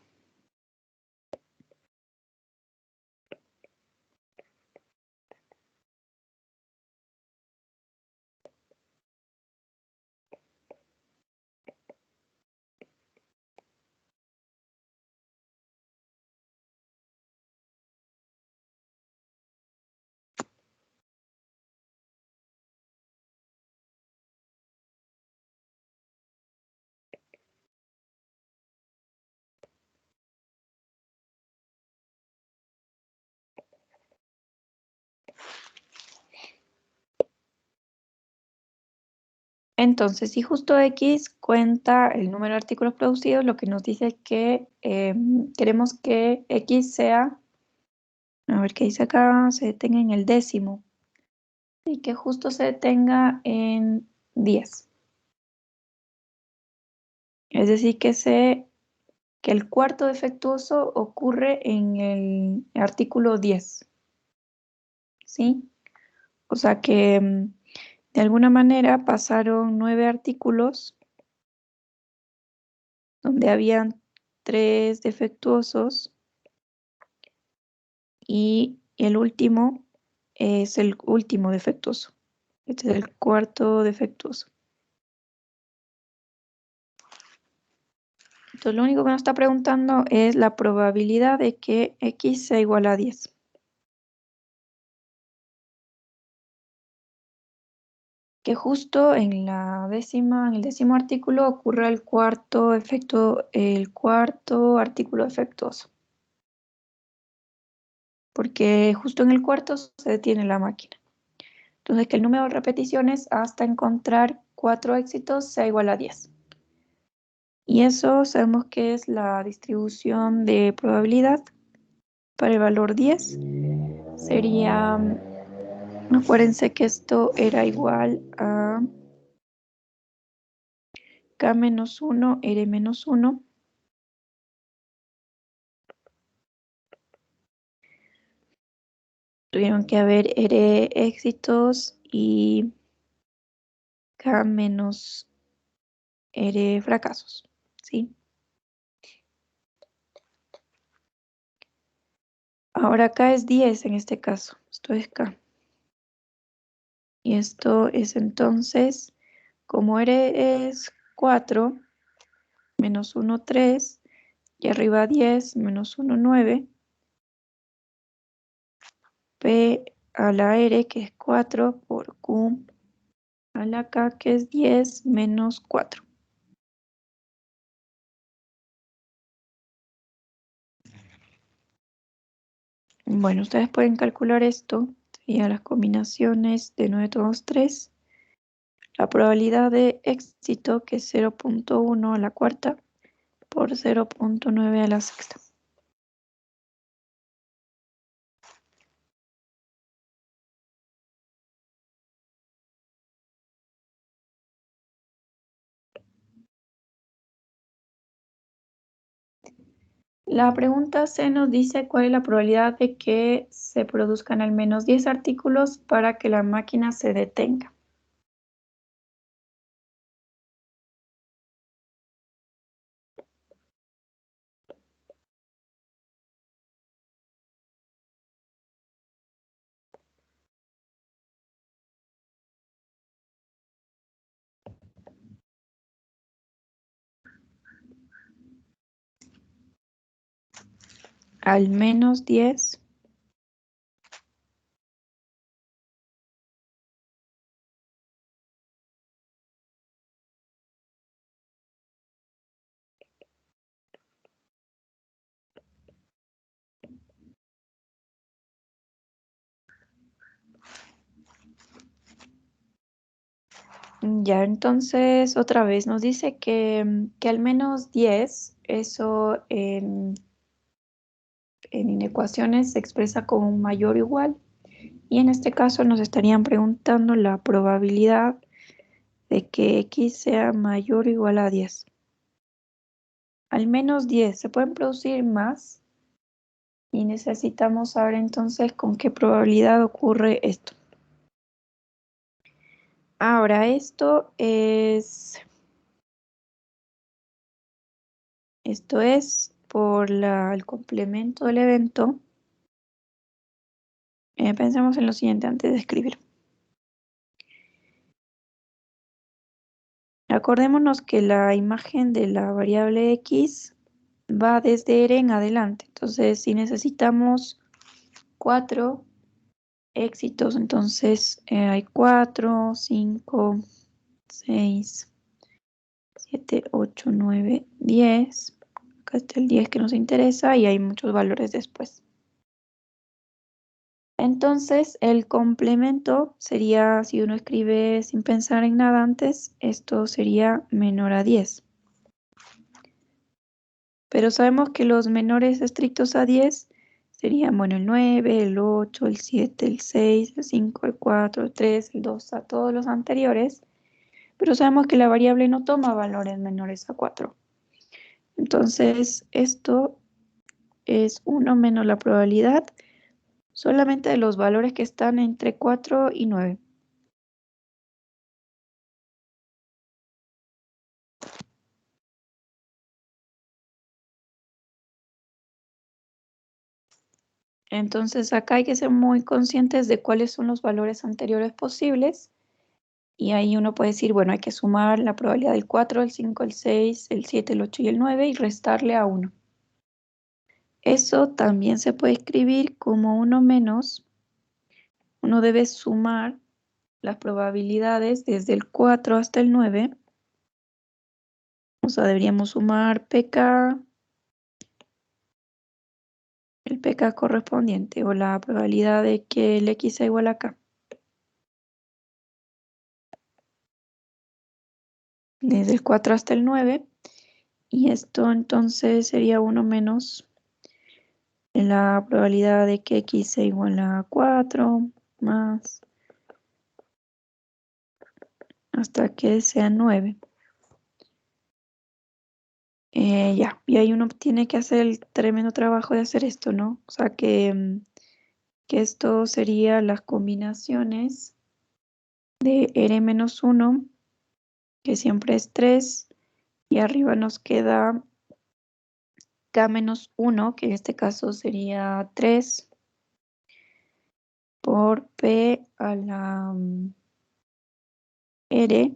S1: Entonces, si justo X cuenta el número de artículos producidos, lo que nos dice que queremos que X sea, a ver qué dice acá, se detenga en el 10º y que justo se detenga en 10. Es decir, que el cuarto defectuoso ocurre en el artículo 10. ¿Sí? O sea que de alguna manera pasaron 9 artículos donde habían 3 defectuosos y el último es el último defectuoso. Este es el cuarto defectuoso. Entonces lo único que nos está preguntando es la probabilidad de que X sea igual a 10. Que justo en el 10º artículo ocurra el cuarto artículo defectuoso. Porque justo en el cuarto se detiene la máquina. Entonces que el número de repeticiones hasta encontrar 4 éxitos sea igual a 10. Y eso sabemos que es la distribución de probabilidad para el valor 10. Sería, acuérdense que esto era igual a K-1, R-1. Tuvieron que haber R éxitos y K menos R fracasos, ¿sí? Ahora K es 10 en este caso, esto es K. Y esto es entonces, como R es 4, menos 1, 3, y arriba 10, menos 1, 9, P a la R, que es 4, por Q a la K, que es 10, menos 4. Bueno, ustedes pueden calcular esto, serían las combinaciones de 9 todos 3. La probabilidad de éxito, que es 0.1 a la cuarta, por 0.9 a la sexta. La pregunta C nos dice cuál es la probabilidad de que se produzcan al menos 10 artículos para que la máquina se detenga. Al menos 10. Ya, entonces otra vez nos dice que al menos 10, eso en ecuaciones se expresa como mayor o igual. Y en este caso nos estarían preguntando la probabilidad de que X sea mayor o igual a 10. Al menos 10, se pueden producir más y necesitamos saber entonces con qué probabilidad ocurre esto. Ahora, esto es por el complemento del evento. Pensemos en lo siguiente antes de escribir. Acordémonos que la imagen de la variable X va desde R en adelante. Entonces, si necesitamos 4 éxitos, entonces hay 4, 5, 6, 7, 8, 9, 10. Acá está el 10 que nos interesa y hay muchos valores después. Entonces, el complemento sería, si uno escribe sin pensar en nada antes, esto sería menor a 10. Pero sabemos que los menores estrictos a 10 serían, bueno, el 9, el 8, el 7, el 6, el 5, el 4, el 3, el 2, a todos los anteriores. Pero sabemos que la variable no toma valores menores a 4. Entonces, esto es 1 menos la probabilidad solamente de los valores que están entre 4 y 9. Entonces acá hay que ser muy conscientes de cuáles son los valores anteriores posibles. Y ahí uno puede decir, bueno, hay que sumar la probabilidad del 4, el 5, el 6, el 7, el 8 y el 9 y restarle a 1. Eso también se puede escribir como 1 menos. Uno debe sumar las probabilidades desde el 4 hasta el 9. O sea, deberíamos sumar PK, el PK correspondiente, o la probabilidad de que el X sea igual a K. Desde el 4 hasta el 9. Y esto entonces sería 1 menos la probabilidad de que X sea igual a 4 más hasta que sea 9. Ya, y ahí uno tiene que hacer el tremendo trabajo de hacer esto, ¿no? O sea que esto sería las combinaciones de R-1, que siempre es 3, y arriba nos queda K-1, que en este caso sería 3, por P a la R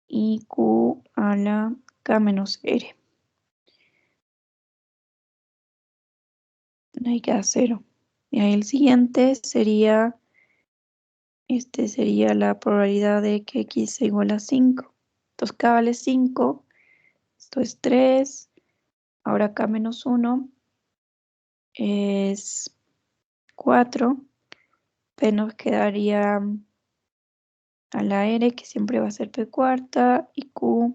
S1: y Q a la K menos R. Ahí queda 0. Y ahí el siguiente sería, sería la probabilidad de que X sea igual a 5. Entonces K vale 5, esto es 3, ahora K menos 1 es 4, P nos quedaría a la R, que siempre va a ser P cuarta, y Q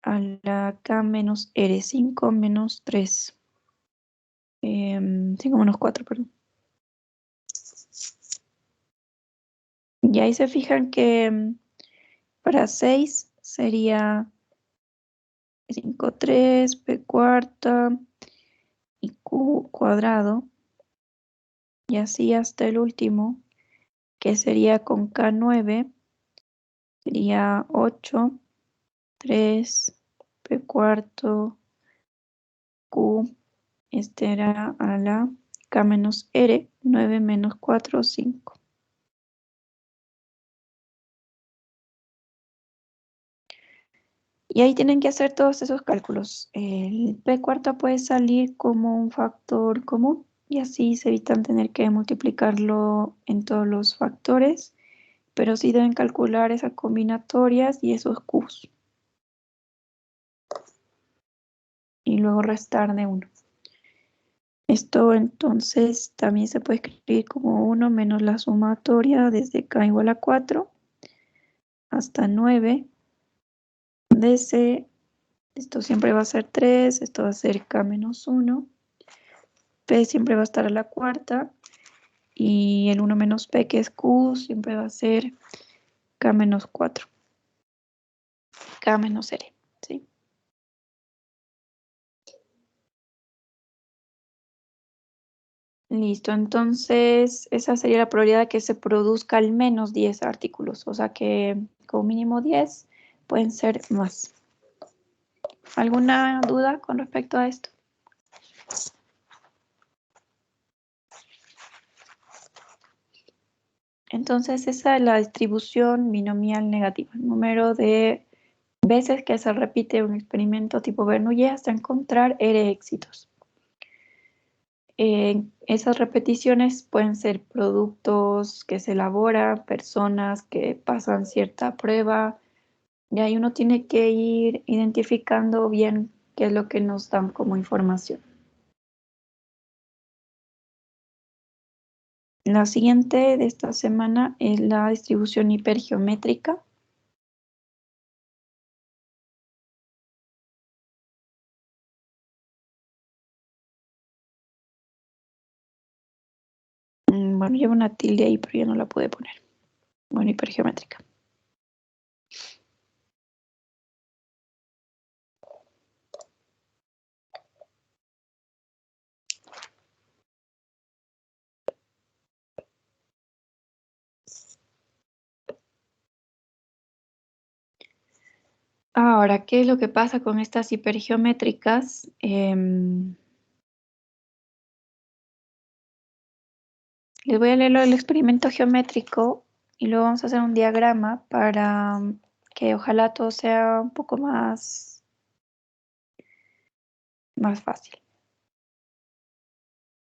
S1: a la K menos R, 5 menos 3. 5 menos 4, perdón. Y ahí se fijan que para 6 sería 5, 3, P cuarta y Q cuadrado. Y así hasta el último, que sería con K9, sería 8, 3, P cuarto, Q, era a la K menos R, 9 menos 4, 5. Y ahí tienen que hacer todos esos cálculos. El P cuarta puede salir como un factor común y así se evitan tener que multiplicarlo en todos los factores, pero sí deben calcular esas combinatorias y esos Qs. Y luego restar de 1. Esto entonces también se puede escribir como 1 menos la sumatoria desde K igual a 4 hasta 9 de C. Esto siempre va a ser 3, esto va a ser K menos 1. P siempre va a estar a la cuarta y el 1 menos P, que es Q, siempre va a ser K menos 4. K menos R, ¿sí? Listo, entonces esa sería la probabilidad de que se produzca al menos 10 artículos, o sea que como mínimo 10 pueden ser más. ¿Alguna duda con respecto a esto? Entonces esa es la distribución binomial negativa, el número de veces que se repite un experimento tipo Bernoulli hasta encontrar R éxitos. Esas repeticiones pueden ser productos que se elaboran, personas que pasan cierta prueba, y ahí uno tiene que ir identificando bien qué es lo que nos dan como información. La siguiente de esta semana es la distribución hipergeométrica. Bueno, lleva una tilde ahí, pero ya no la pude poner. Bueno, hipergeométrica. Ahora, ¿qué es lo que pasa con estas hipergeométricas? Les voy a leer el experimento geométrico y luego vamos a hacer un diagrama para que ojalá todo sea un poco más fácil.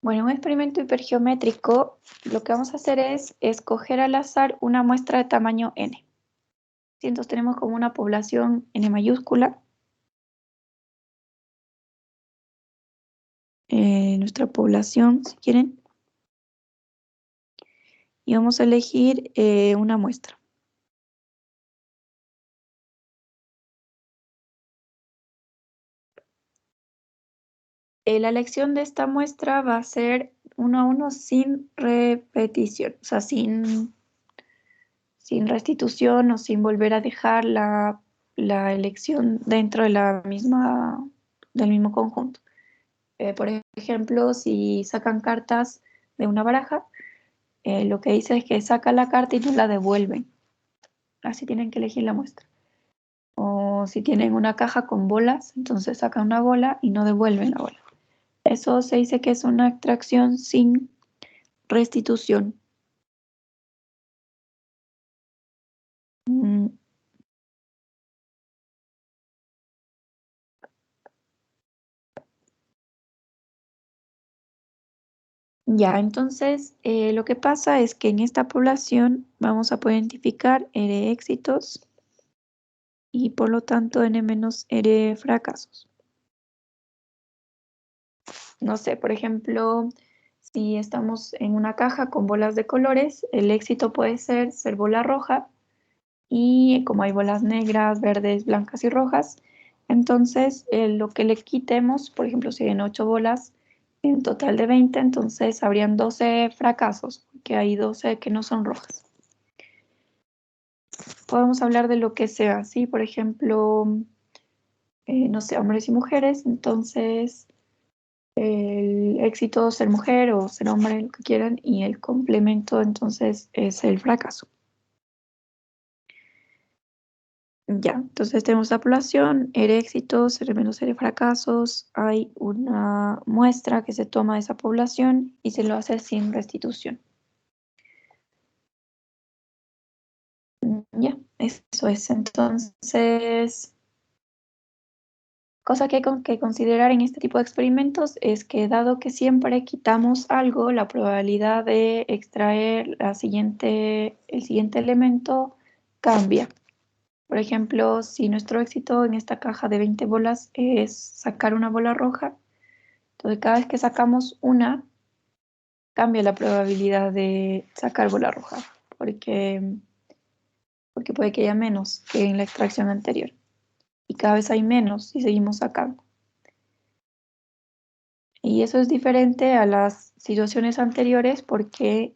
S1: Bueno, un experimento hipergeométrico, lo que vamos a hacer es escoger al azar una muestra de tamaño n. Entonces tenemos como una población n mayúscula. Nuestra población, si quieren. Y vamos a elegir una muestra. La elección de esta muestra va a ser 1 a 1 sin repetición, o sea, sin restitución o sin volver a dejar la elección dentro de del mismo conjunto. Por ejemplo, si sacan cartas de una baraja, lo que dice es que sacan la carta y no la devuelven. Así tienen que elegir la muestra. O si tienen una caja con bolas, entonces sacan una bola y no devuelven la bola. Eso se dice que es una extracción sin restitución. Ya, entonces lo que pasa es que en esta población vamos a poder identificar R éxitos y por lo tanto N menos R fracasos. No sé, por ejemplo, si estamos en una caja con bolas de colores, el éxito puede ser bola roja y como hay bolas negras, verdes, blancas y rojas, entonces lo que le quitemos, por ejemplo, si hay 8 bolas, en total de 20, entonces habrían 12 fracasos, porque hay 12 que no son rojas. Podemos hablar de lo que sea, ¿sí? Por ejemplo, no sé, hombres y mujeres, entonces el éxito ser mujer o ser hombre, lo que quieran, y el complemento entonces es el fracaso. Ya, entonces tenemos la población, R éxitos, R menos R fracasos, hay una muestra que se toma de esa población y se lo hace sin restitución. Ya, eso es. Entonces, cosa que hay que considerar en este tipo de experimentos es que dado que siempre quitamos algo, la probabilidad de extraer el siguiente elemento cambia. Por ejemplo, si nuestro éxito en esta caja de 20 bolas es sacar una bola roja, entonces cada vez que sacamos una, cambia la probabilidad de sacar bola roja, porque puede que haya menos que en la extracción anterior. Y cada vez hay menos si seguimos sacando. Y eso es diferente a las situaciones anteriores porque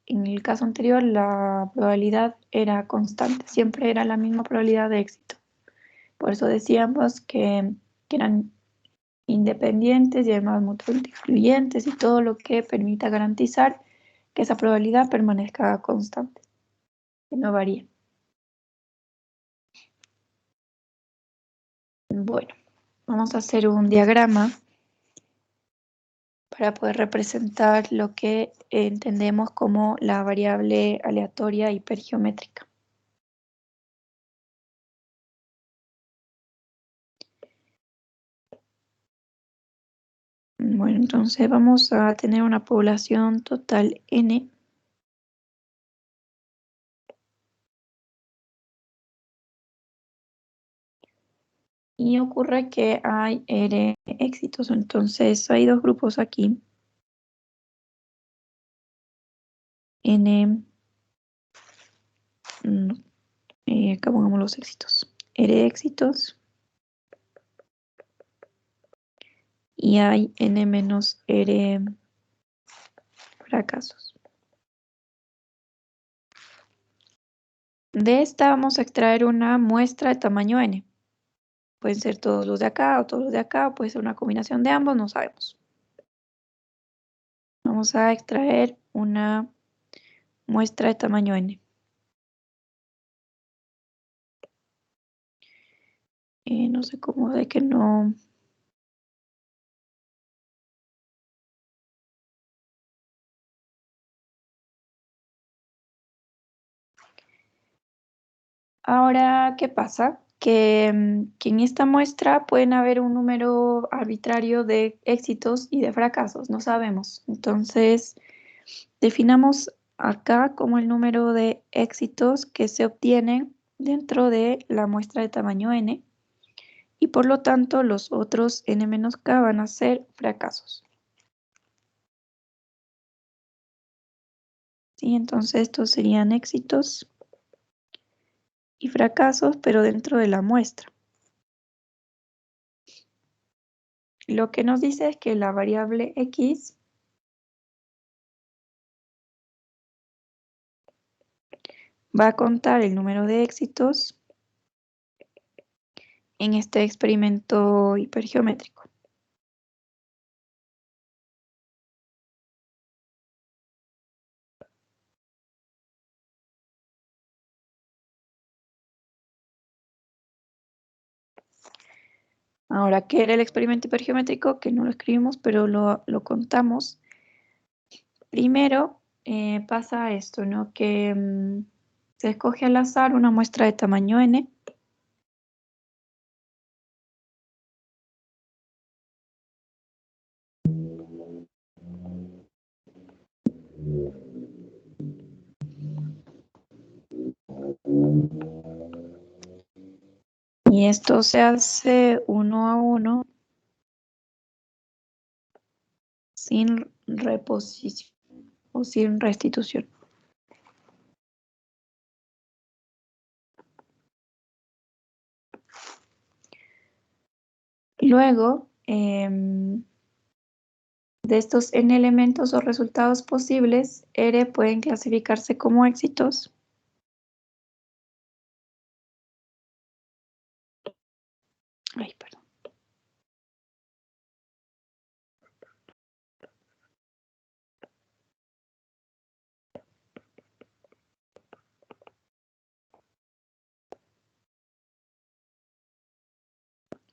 S1: en el caso anterior la probabilidad era constante, siempre era la misma probabilidad de éxito. Por eso decíamos que eran independientes y además mutuamente excluyentes y todo lo que permita garantizar que esa probabilidad permanezca constante, que no varíe. Bueno, vamos a hacer un diagrama para poder representar lo que entendemos como la variable aleatoria hipergeométrica. Bueno, entonces vamos a tener una población total N. Y ocurre que hay R éxitos, entonces hay dos grupos aquí. N, acá pongamos los éxitos. R éxitos. Y hay N menos R fracasos. De esta vamos a extraer una muestra de tamaño N. Pueden ser todos los de acá o todos los de acá, o puede ser una combinación de ambos, no sabemos. Vamos a extraer una muestra de tamaño N. No sé cómo de que no. Ahora, ¿qué pasa? Que en esta muestra pueden haber un número arbitrario de éxitos y de fracasos, no sabemos. Entonces, definamos acá como el número de éxitos que se obtienen dentro de la muestra de tamaño n y por lo tanto los otros n-k van a ser fracasos. ¿Sí? Entonces estos serían éxitos y fracasos, pero dentro de la muestra. Lo que nos dice es que la variable x va a contar el número de éxitos en este experimento hipergeométrico. Ahora, ¿qué era el experimento hipergeométrico? Que no lo escribimos, pero lo contamos. Primero pasa esto, ¿no? Que se escoge al azar una muestra de tamaño n. Y esto se hace 1 a 1 sin reposición o sin restitución. Luego, de estos n elementos o resultados posibles, R pueden clasificarse como éxitos. Ay, perdón.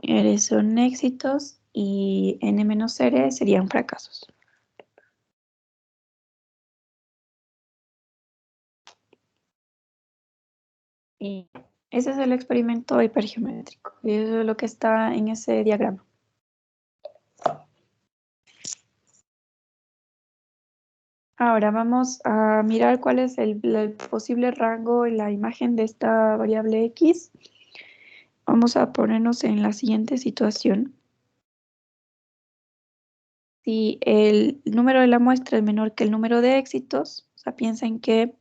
S1: R son éxitos y n menos R serían fracasos. Y ese es el experimento hipergeométrico. Y eso es lo que está en ese diagrama. Ahora vamos a mirar cuál es el posible rango en la imagen de esta variable X. Vamos a ponernos en la siguiente situación. Si el número de la muestra es menor que el número de éxitos, o sea, piensen que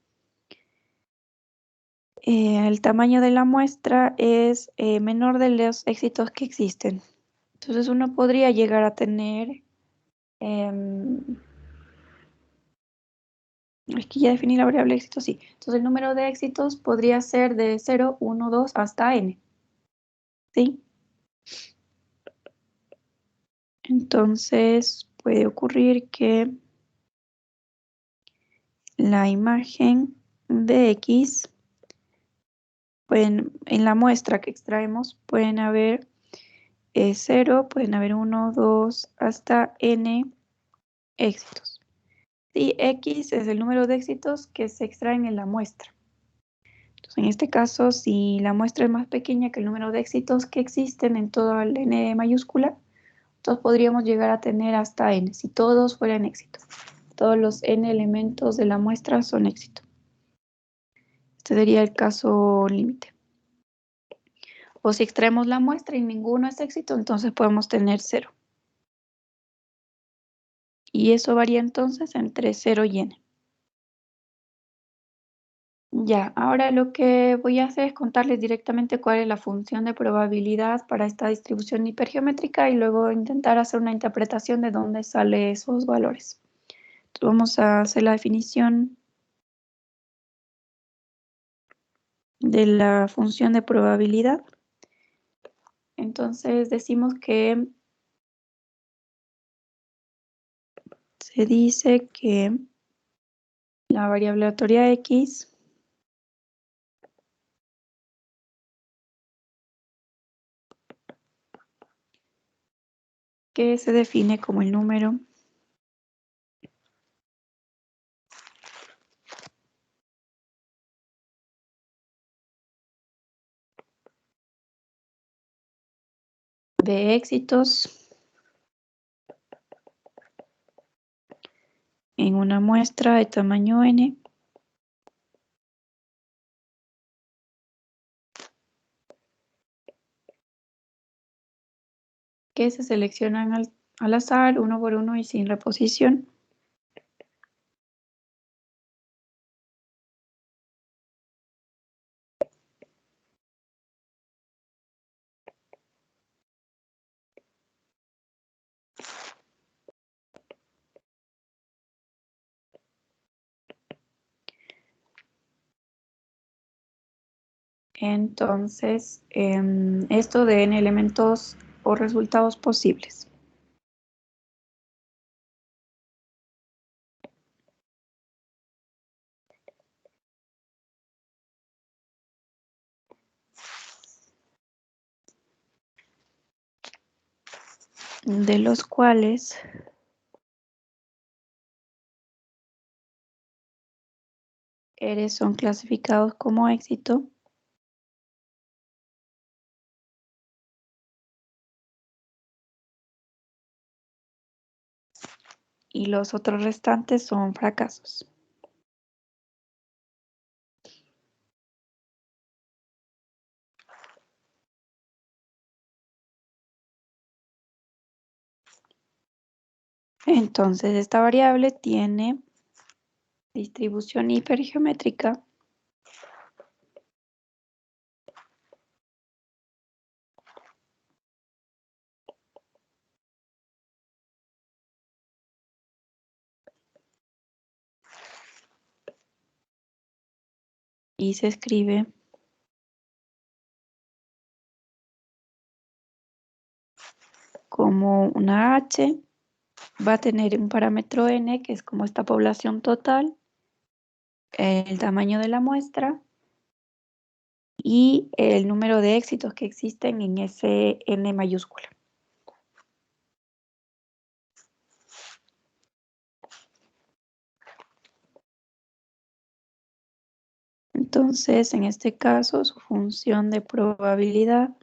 S1: el tamaño de la muestra es menor de los éxitos que existen. Entonces uno podría llegar a tener, es que ya definí la variable éxito, sí. Entonces el número de éxitos podría ser de 0, 1, 2 hasta n. ¿Sí? Entonces puede ocurrir que la imagen de X, en la muestra que extraemos, pueden haber 0, pueden haber 1, 2, hasta n éxitos. Y X es el número de éxitos que se extraen en la muestra. Entonces, en este caso, si la muestra es más pequeña que el número de éxitos que existen en todo el n mayúscula, entonces podríamos llegar a tener hasta n, si todos fueran éxitos. Todos los n elementos de la muestra son éxito. Este sería el caso límite. O si extraemos la muestra y ninguno es éxito, entonces podemos tener 0. Y eso varía entonces entre 0 y n. Ya, ahora lo que voy a hacer es contarles directamente cuál es la función de probabilidad para esta distribución hipergeométrica y luego intentar hacer una interpretación de dónde salen esos valores. Entonces, vamos a hacer la definición de la función de probabilidad. Entonces decimos que se dice que la variable aleatoria X que se define como el número de éxitos en una muestra de tamaño n que se seleccionan al azar, uno por uno y sin reposición. Entonces, esto de n elementos o resultados posibles. De los cuales R son clasificados como éxito y los otros restantes son fracasos. Entonces, esta variable tiene distribución hipergeométrica y se escribe como una h, va a tener un parámetro n, que es como esta población total, el tamaño de la muestra y el número de éxitos que existen en ese n mayúscula. Entonces, en este caso, su función de probabilidad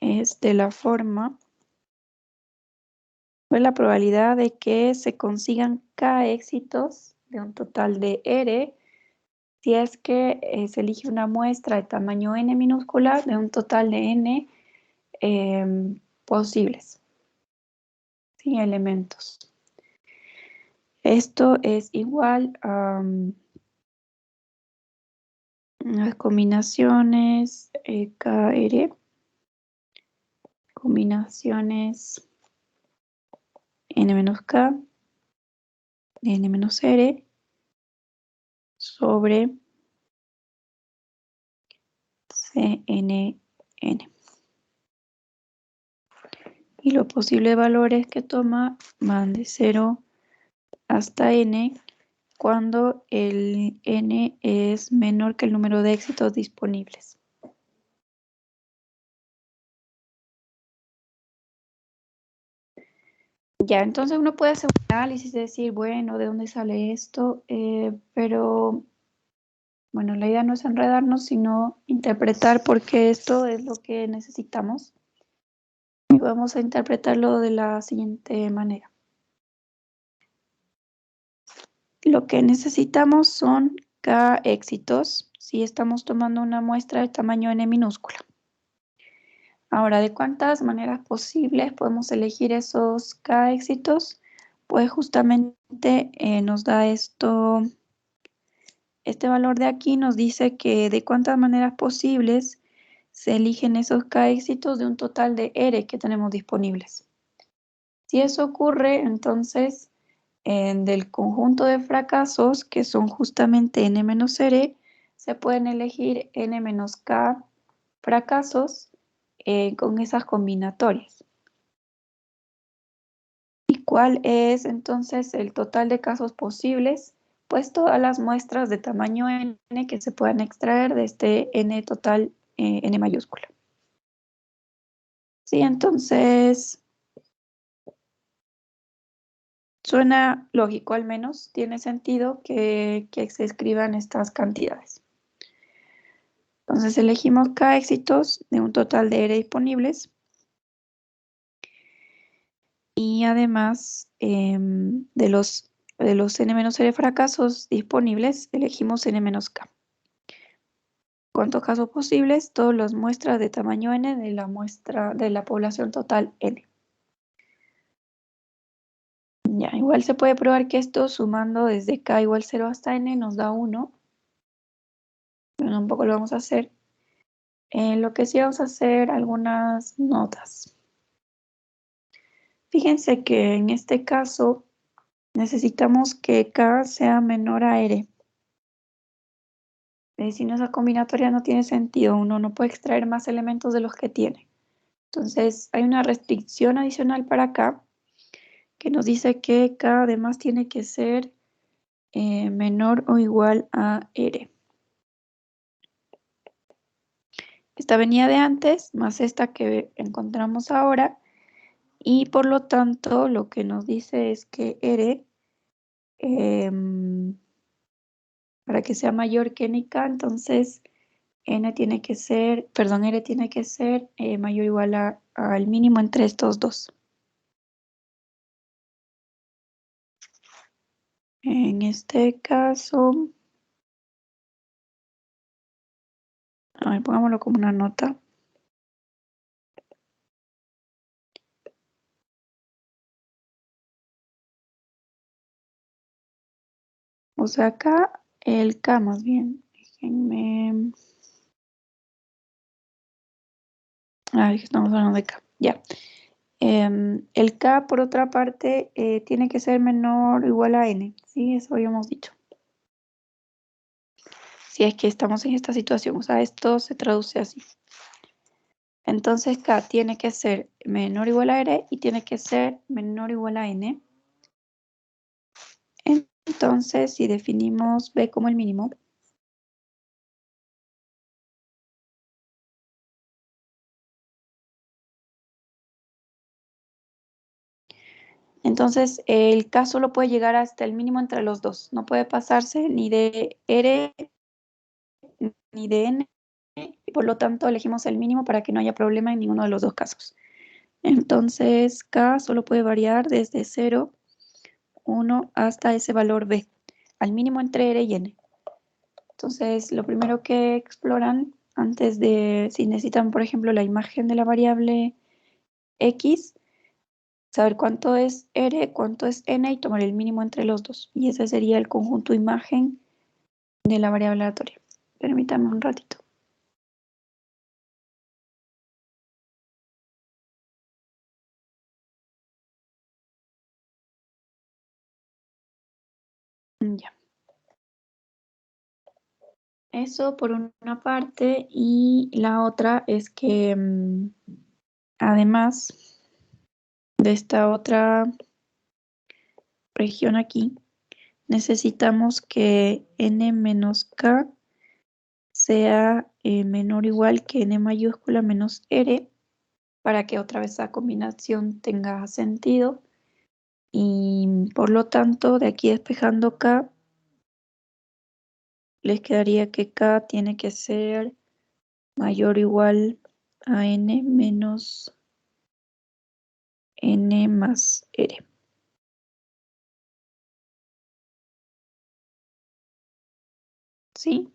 S1: es de la forma, pues la probabilidad de que se consigan k éxitos de un total de r si es que se elige una muestra de tamaño n minúscula de un total de n posibles, sin elementos. Esto es igual a las combinaciones KR, combinaciones n-k, n-r sobre CNN. Y los posibles valores que toma van de 0 hasta n cuando el n es menor que el número de éxitos disponibles. Ya, entonces uno puede hacer un análisis y decir, bueno, ¿de dónde sale esto? Pero, bueno, la idea no es enredarnos, sino interpretar por qué esto es lo que necesitamos. Y vamos a interpretarlo de la siguiente manera. Lo que necesitamos son k éxitos si estamos tomando una muestra de tamaño n minúscula. Ahora, ¿de cuántas maneras posibles podemos elegir esos k éxitos? Pues justamente nos da esto, este valor de aquí nos dice que de cuántas maneras posibles se eligen esos k éxitos de un total de r que tenemos disponibles. Si eso ocurre, entonces del conjunto de fracasos, que son justamente n-r, se pueden elegir n-k fracasos con esas combinatorias. ¿Y cuál es entonces el total de casos posibles? Pues todas las muestras de tamaño n que se puedan extraer de este n total, n mayúscula. Sí, entonces suena lógico, al menos tiene sentido que se escriban estas cantidades. Entonces elegimos k éxitos de un total de r disponibles y además de los n-r fracasos disponibles elegimos n-k. ¿Cuántos casos posibles? Todas las muestras de tamaño n de la muestra de la población total n. Ya, igual se puede probar que esto sumando desde k igual 0 hasta n nos da 1. Pero tampoco lo vamos a hacer. Lo que sí vamos a hacer algunas notas. Fíjense que en este caso necesitamos que k sea menor a r. Si no, esa combinatoria no tiene sentido. Uno no puede extraer más elementos de los que tiene. Entonces hay una restricción adicional para acá que nos dice que k además tiene que ser menor o igual a r. Esta venía de antes, más esta que encontramos ahora, y por lo tanto lo que nos dice es que r, para que sea mayor que n y k, entonces n tiene que ser, perdón, r tiene que ser mayor o igual al mínimo entre estos dos. En este caso, a ver, pongámoslo como una nota. O sea, acá el K más bien. Déjenme... estamos hablando de K. Ya. El K, por otra parte, tiene que ser menor o igual a N. Sí, eso habíamos dicho. Si es que estamos en esta situación. O sea, esto se traduce así. Entonces K tiene que ser menor o igual a R y tiene que ser menor o igual a N. Entonces, si definimos B como el mínimo, entonces el K solo puede llegar hasta el mínimo entre los dos. No puede pasarse ni de R ni de N. Y por lo tanto, elegimos el mínimo para que no haya problema en ninguno de los dos casos. Entonces, K solo puede variar desde 0, 1 hasta ese valor B, al mínimo entre R y N. Entonces, lo primero que exploran antes de, si necesitan, por ejemplo, la imagen de la variable X, saber cuánto es R, cuánto es N y tomar el mínimo entre los dos. Y ese sería el conjunto imagen de la variable aleatoria. Permítanme un ratito. Ya. Eso por una parte, y la otra es que además de esta otra región aquí, necesitamos que n menos k sea menor o igual que n mayúscula menos r para que otra vez esa combinación tenga sentido. Y por lo tanto, de aquí despejando k, les quedaría que k tiene que ser mayor o igual a n menos n más r. ¿Sí?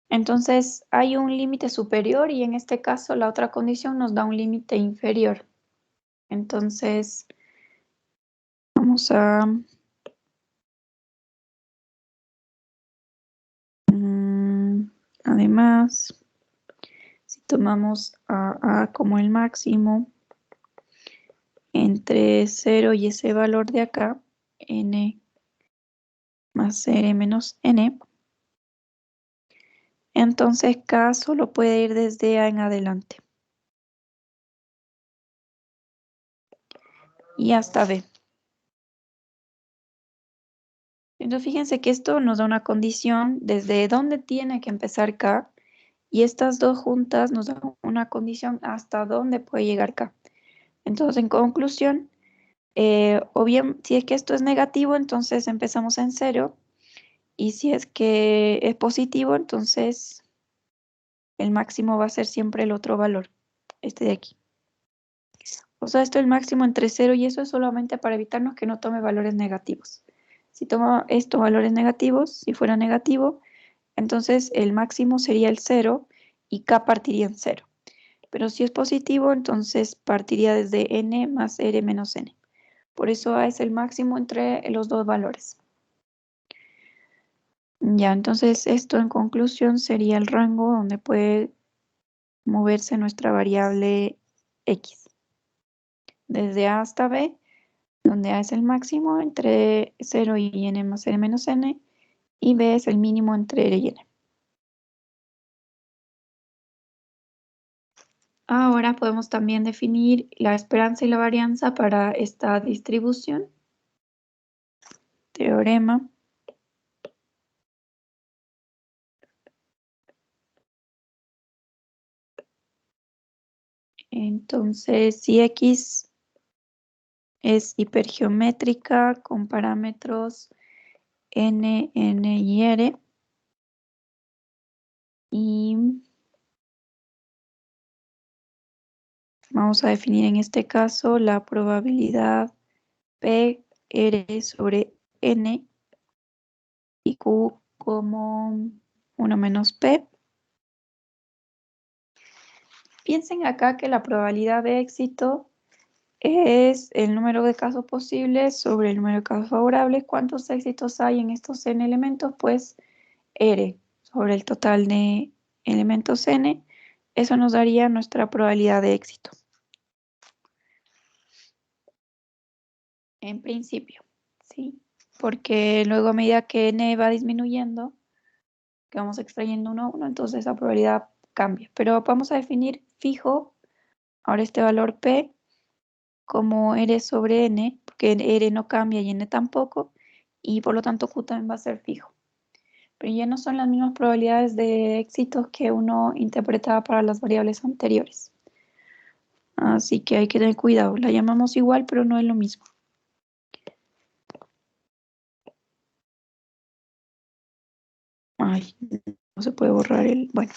S1: Entonces hay un límite superior y en este caso la otra condición nos da un límite inferior. Entonces vamos a... además, si tomamos a A como el máximo, entre 0 y ese valor de acá, n más r menos n, entonces k solo puede ir desde A en adelante y hasta B. Entonces fíjense que esto nos da una condición desde dónde tiene que empezar k, y estas dos juntas nos dan una condición hasta dónde puede llegar k. Entonces, en conclusión, o bien, si es que esto es negativo, entonces empezamos en 0, y si es que es positivo, entonces el máximo va a ser siempre el otro valor, este de aquí. O sea, esto es el máximo entre 0 y eso es solamente para evitarnos que no tome valores negativos. Si toma estos valores negativos, si fuera negativo, entonces el máximo sería el 0 y k partiría en 0. Pero si es positivo, entonces partiría desde n más r menos n. Por eso A es el máximo entre los dos valores. Ya, entonces esto en conclusión sería el rango donde puede moverse nuestra variable X. Desde A hasta B, donde A es el máximo entre 0 y n más r menos n, y B es el mínimo entre r y n. Ahora podemos también definir la esperanza y la varianza para esta distribución. Teorema. Entonces, si X es hipergeométrica con parámetros n, n y r, y vamos a definir en este caso la probabilidad P r sobre n y q como 1 menos p. Piensen acá que la probabilidad de éxito es el número de casos posibles sobre el número de casos favorables. ¿Cuántos éxitos hay en estos n elementos? Pues R sobre el total de elementos n. Eso nos daría nuestra probabilidad de éxito. En principio, ¿sí? Porque luego a medida que n va disminuyendo, que vamos extrayendo uno a uno, entonces esa probabilidad cambia. Pero vamos a definir fijo ahora este valor P como R sobre N, porque R no cambia y N tampoco, y por lo tanto Q también va a ser fijo. Pero ya no son las mismas probabilidades de éxitos que uno interpretaba para las variables anteriores. Así que hay que tener cuidado. La llamamos igual, pero no es lo mismo. Ay, no se puede borrar el... Bueno.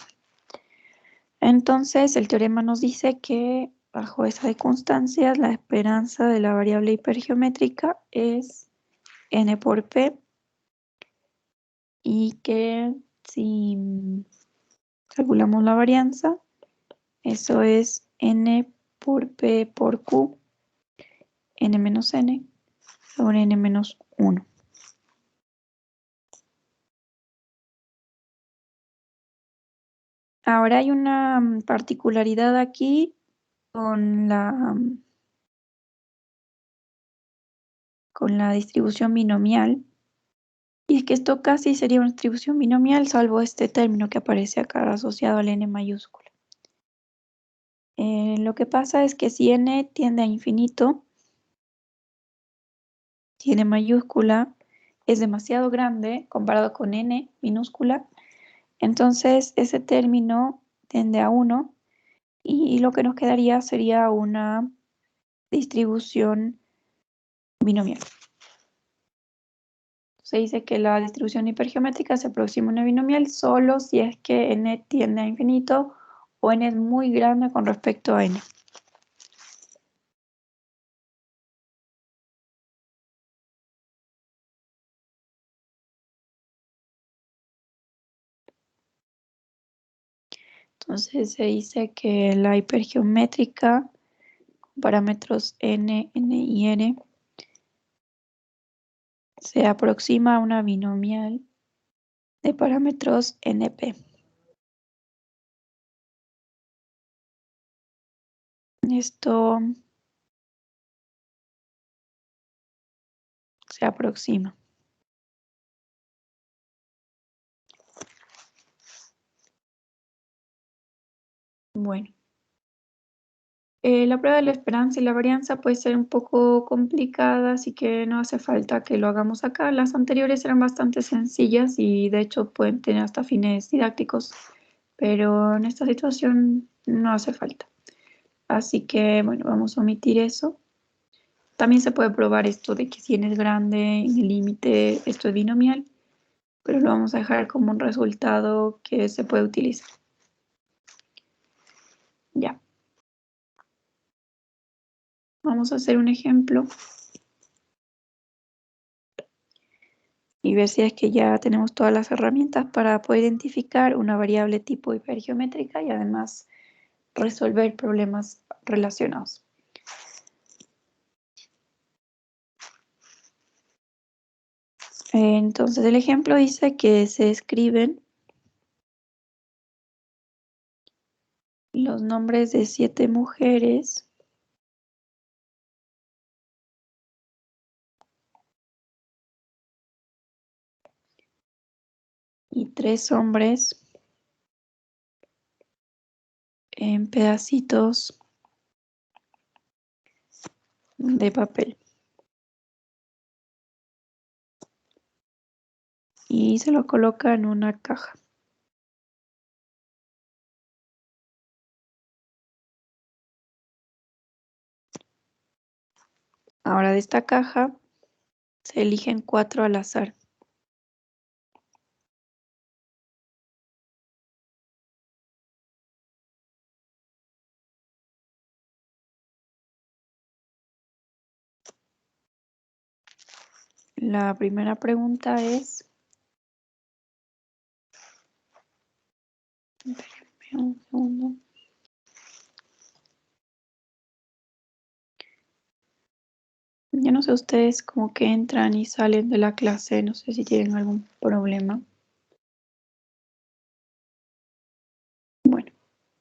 S1: Entonces, el teorema nos dice que bajo esas circunstancias, la esperanza de la variable hipergeométrica es n por p, y que si calculamos la varianza, eso es n por p por q, n menos n, sobre n menos 1. Ahora hay una particularidad aquí con la distribución binomial, y es que esto casi sería una distribución binomial, salvo este término que aparece acá asociado al n mayúscula. Lo que pasa es que si n tiende a infinito, tiene mayúscula, es demasiado grande comparado con n minúscula, entonces ese término tiende a 1 y lo que nos quedaría sería una distribución binomial. Se dice que la distribución hipergeométrica se aproxima a una binomial solo si es que n tiende a infinito o n es muy grande con respecto a n. Entonces se dice que la hipergeométrica con parámetros n, n y n se aproxima a una binomial de parámetros np. Esto se aproxima. Bueno, la prueba de la esperanza y la varianza puede ser un poco complicada, así que no hace falta que lo hagamos acá. Las anteriores eran bastante sencillas y de hecho pueden tener hasta fines didácticos, pero en esta situación no hace falta. Así que bueno, vamos a omitir eso. También se puede probar esto de que si n es grande, en el límite esto es binomial, pero lo vamos a dejar como un resultado que se puede utilizar. Ya. Vamos a hacer un ejemplo y ver si es que ya tenemos todas las herramientas para poder identificar una variable tipo hipergeométrica y además resolver problemas relacionados. Entonces el ejemplo dice que se escriben los nombres de 7 mujeres y 3 hombres en pedacitos de papel. Y se lo coloca en una caja. Ahora de esta caja se eligen 4 al azar. La primera pregunta es, espérenme un segundo. Yo no sé ustedes como que entran y salen de la clase, no sé si tienen algún problema. Bueno,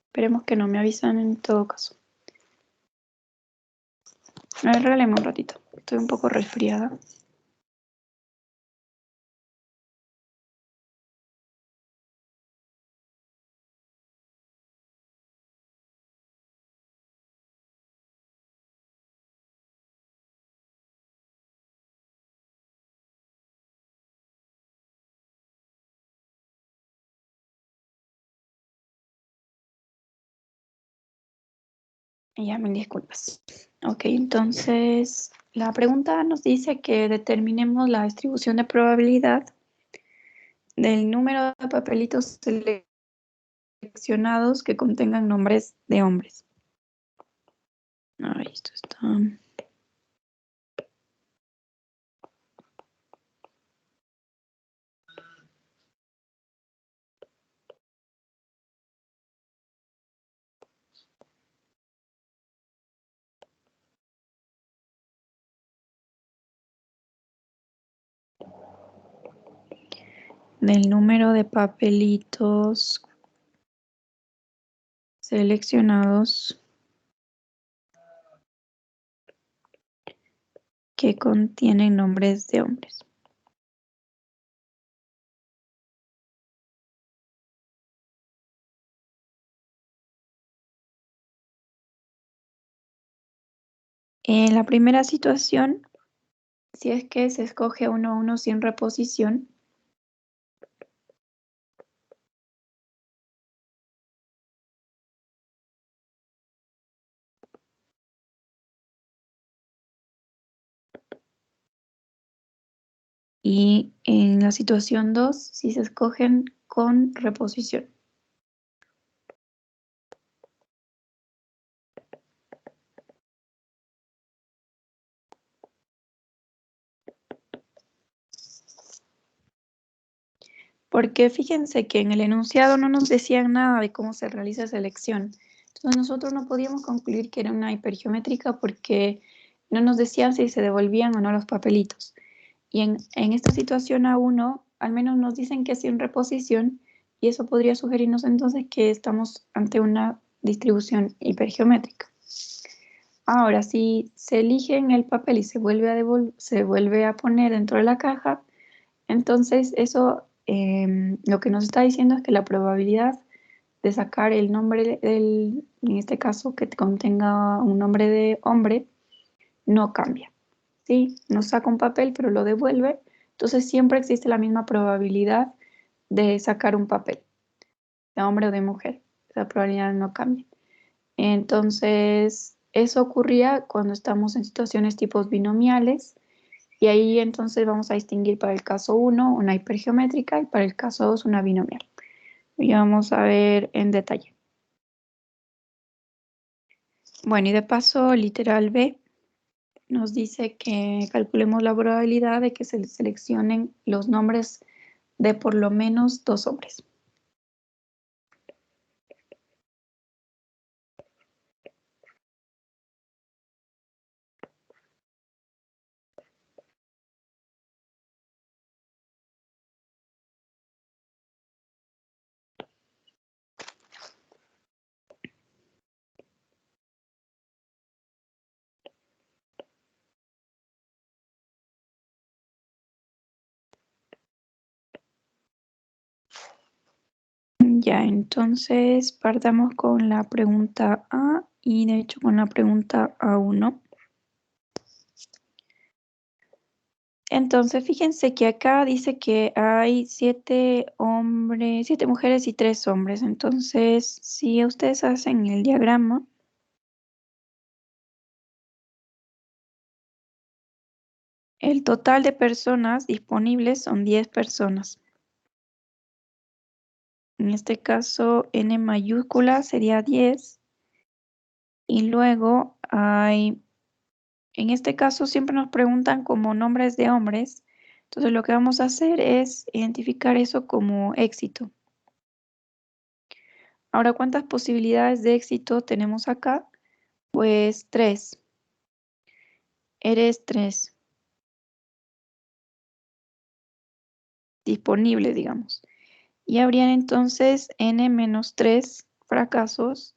S1: esperemos que no me avisan en todo caso. A ver, regáleme un ratito, estoy un poco resfriada. Ya, mil disculpas. Ok, entonces la pregunta nos dice que determinemos la distribución de probabilidad del número de papelitos seleccionados que contengan nombres de hombres. Ahí esto está. Del número de papelitos seleccionados que contienen nombres de hombres. En la primera situación, si es que se escoge uno a uno sin reposición, y en la situación 2, si se escogen con reposición. Porque fíjense que en el enunciado no nos decían nada de cómo se realiza esa elección. Entonces nosotros no podíamos concluir que era una hipergeométrica porque no nos decían si se devolvían o no los papelitos. Y en esta situación A1, al menos nos dicen que es sin reposición, y eso podría sugerirnos entonces que estamos ante una distribución hipergeométrica. Ahora, si se elige en el papel y se vuelve a poner dentro de la caja, entonces eso lo que nos está diciendo es que la probabilidad de sacar el nombre en este caso que contenga un nombre de hombre, no cambia. ¿Sí? Nos saca un papel pero lo devuelve, entonces siempre existe la misma probabilidad de sacar un papel, de hombre o de mujer. Esa probabilidad no cambia. Entonces, eso ocurría cuando estamos en situaciones tipos binomiales, y ahí entonces vamos a distinguir para el caso 1 una hipergeométrica y para el caso 2 una binomial. Y vamos a ver en detalle. Bueno, y de paso, literal B nos dice que calculemos la probabilidad de que se seleccionen los nombres de por lo menos 2 hombres. Ya, entonces partamos con la pregunta A y de hecho con la pregunta A1. Entonces, fíjense que acá dice que hay 7 hombres, 7 mujeres y 3 hombres. Entonces, si ustedes hacen el diagrama, el total de personas disponibles son 10 personas. En este caso, N mayúscula sería 10. Y luego hay, en este caso siempre nos preguntan como nombres de hombres. Entonces, lo que vamos a hacer es identificar eso como éxito. Ahora, ¿cuántas posibilidades de éxito tenemos acá? Pues 3. eres 3. Disponible, digamos. Y habrían entonces n menos 3 fracasos,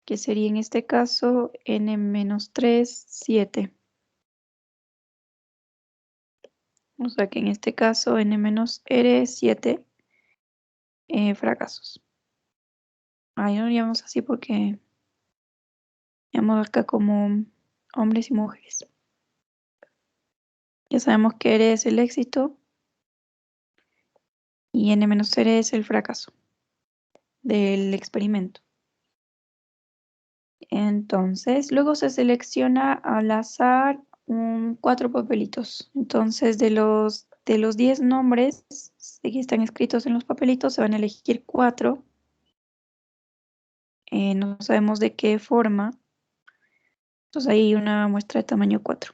S1: que sería en este caso n menos 3, 7. O sea que en este caso n menos r 7 fracasos. Ahí lo llamamos así porque llamamos acá como hombres y mujeres. Ya sabemos que R es el éxito y n menos r es el fracaso del experimento. Entonces, luego se selecciona al azar 4 papelitos. Entonces, de los 10 nombres que están escritos en los papelitos, se van a elegir 4. No sabemos de qué forma. Entonces, hay una muestra de tamaño 4.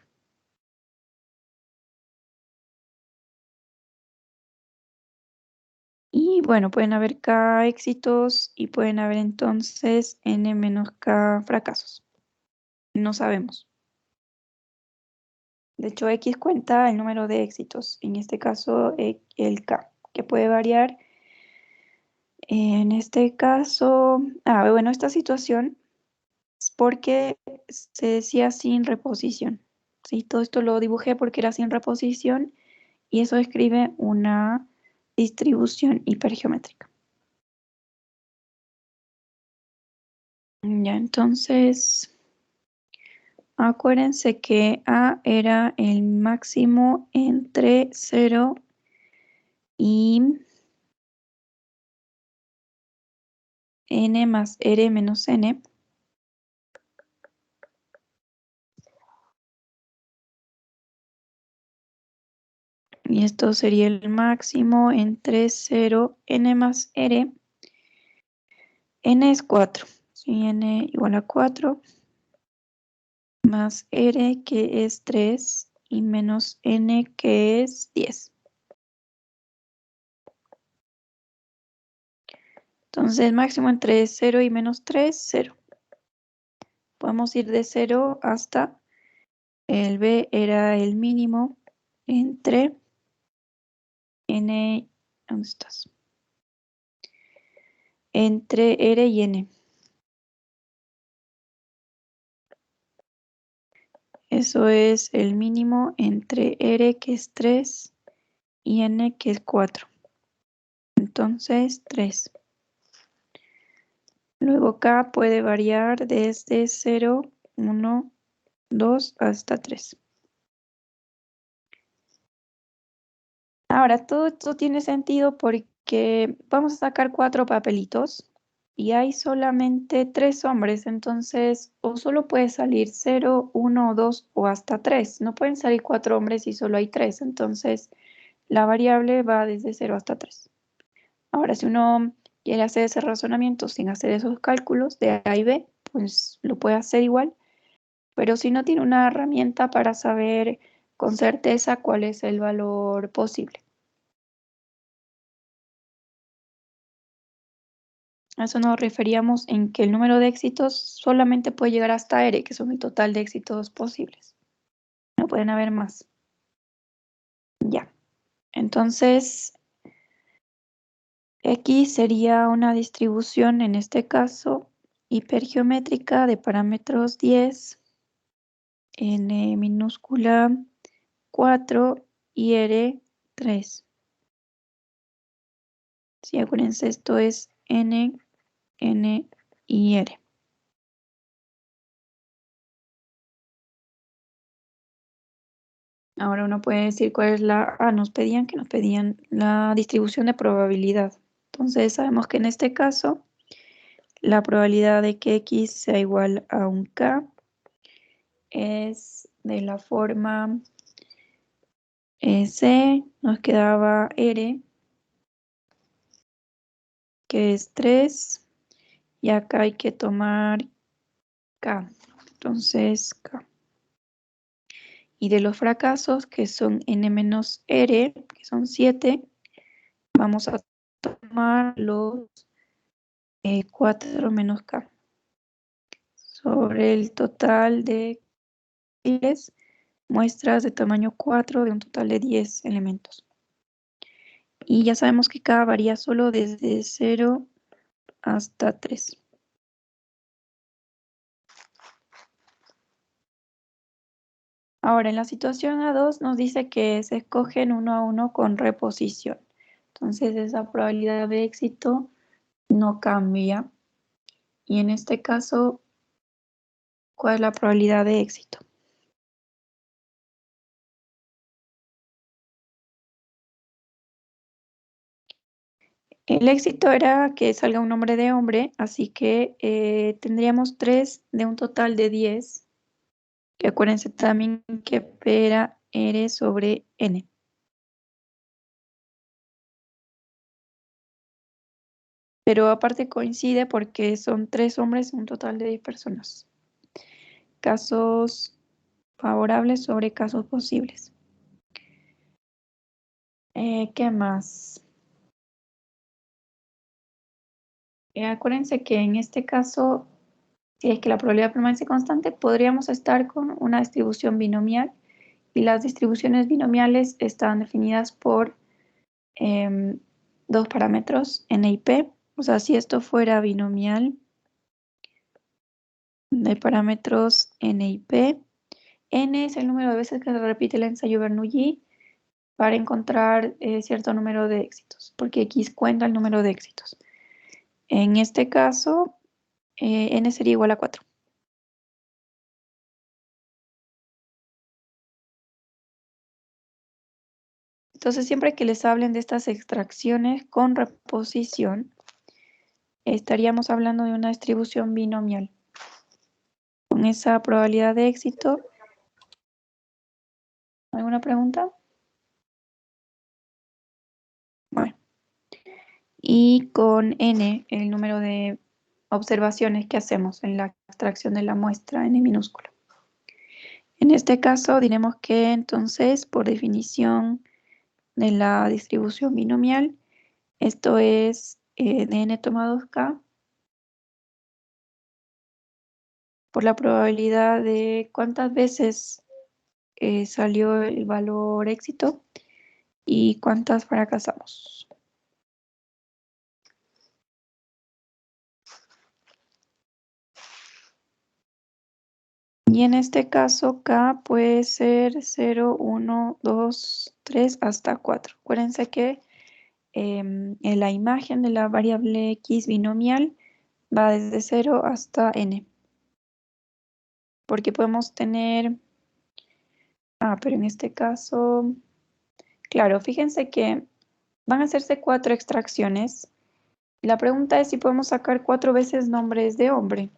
S1: Y bueno, pueden haber K éxitos y pueden haber entonces N menos K fracasos. No sabemos. De hecho, X cuenta el número de éxitos, en este caso el K, que puede variar. En este caso, bueno, esta situación es porque se decía sin reposición. ¿Sí? Todo esto lo dibujé porque era sin reposición y eso describe una distribución hipergeométrica. Ya, entonces, acuérdense que A era el máximo entre 0 y n más r menos n. Y esto sería el máximo entre 0, n más r. N es 4. ¿Sí? N igual a 4. Más r que es 3. Y menos n que es 10. Entonces, máximo entre 0 y menos 3, 0. Podemos ir de 0 hasta el b era el mínimo entre n, ¿dónde estás? Entre r y n. Eso es el mínimo entre r que es 3 y n que es 4. Entonces 3. Luego k puede variar desde 0, 1, 2 hasta 3. Ahora, todo esto tiene sentido porque vamos a sacar 4 papelitos y hay solamente 3 hombres, entonces o solo puede salir 0, 1, 2 o hasta 3. No pueden salir 4 hombres y solo hay 3, entonces la variable va desde 0 hasta 3. Ahora, si uno quiere hacer ese razonamiento sin hacer esos cálculos de A y B, pues lo puede hacer igual, pero si no tiene una herramienta para saber con certeza cuál es el valor posible. A eso nos referíamos en que el número de éxitos solamente puede llegar hasta R, que son el total de éxitos posibles. No pueden haber más. Ya. Entonces, X sería una distribución, en este caso, hipergeométrica de parámetros 10, N minúscula 4 y R 3. Sí, acuérdense, esto es N, N y R. Ahora uno puede decir cuál es la... nos pedían la distribución de probabilidad. Entonces sabemos que en este caso la probabilidad de que X sea igual a un K es de la forma C, nos quedaba R, que es 3, y acá hay que tomar K. Entonces K. Y de los fracasos, que son N menos R, que son 7, vamos a tomar los 4 menos K sobre el total de muestras de tamaño 4 de un total de 10 elementos. Y ya sabemos que K varía solo desde 0 hasta 3. Ahora, en la situación A2 nos dice que se escogen uno a uno con reposición. Entonces, esa probabilidad de éxito no cambia. Y en este caso, ¿cuál es la probabilidad de éxito? El éxito era que salga un nombre de hombre, así que tendríamos 3 de un total de 10. Que acuérdense también que P era R sobre N. Pero aparte coincide porque son 3 hombres en un total de 10 personas. Casos favorables sobre casos posibles. ¿Qué más? Acuérdense que en este caso, si es que la probabilidad permanece constante, podríamos estar con una distribución binomial. Y las distribuciones binomiales están definidas por 2 parámetros, N y P. O sea, si esto fuera binomial de parámetros N y P, N es el número de veces que se repite el ensayo Bernoulli para encontrar cierto número de éxitos, porque X cuenta el número de éxitos. En este caso, N sería igual a 4. Entonces, siempre que les hablen de estas extracciones con reposición, estaríamos hablando de una distribución binomial. Con esa probabilidad de éxito. ¿Alguna pregunta? Bueno. Y con N, el número de observaciones que hacemos en la extracción de la muestra N minúscula. En este caso, diremos que entonces, por definición de la distribución binomial, esto es de N toma 2K por la probabilidad de cuántas veces salió el valor éxito y cuántas fracasamos. Y en este caso K puede ser 0, 1, 2, 3 hasta 4. Acuérdense que en la imagen de la variable X binomial va desde 0 hasta N. Porque podemos tener... pero en este caso... Claro, fíjense que van a hacerse 4 extracciones. La pregunta es si podemos sacar 4 veces nombres de hombre.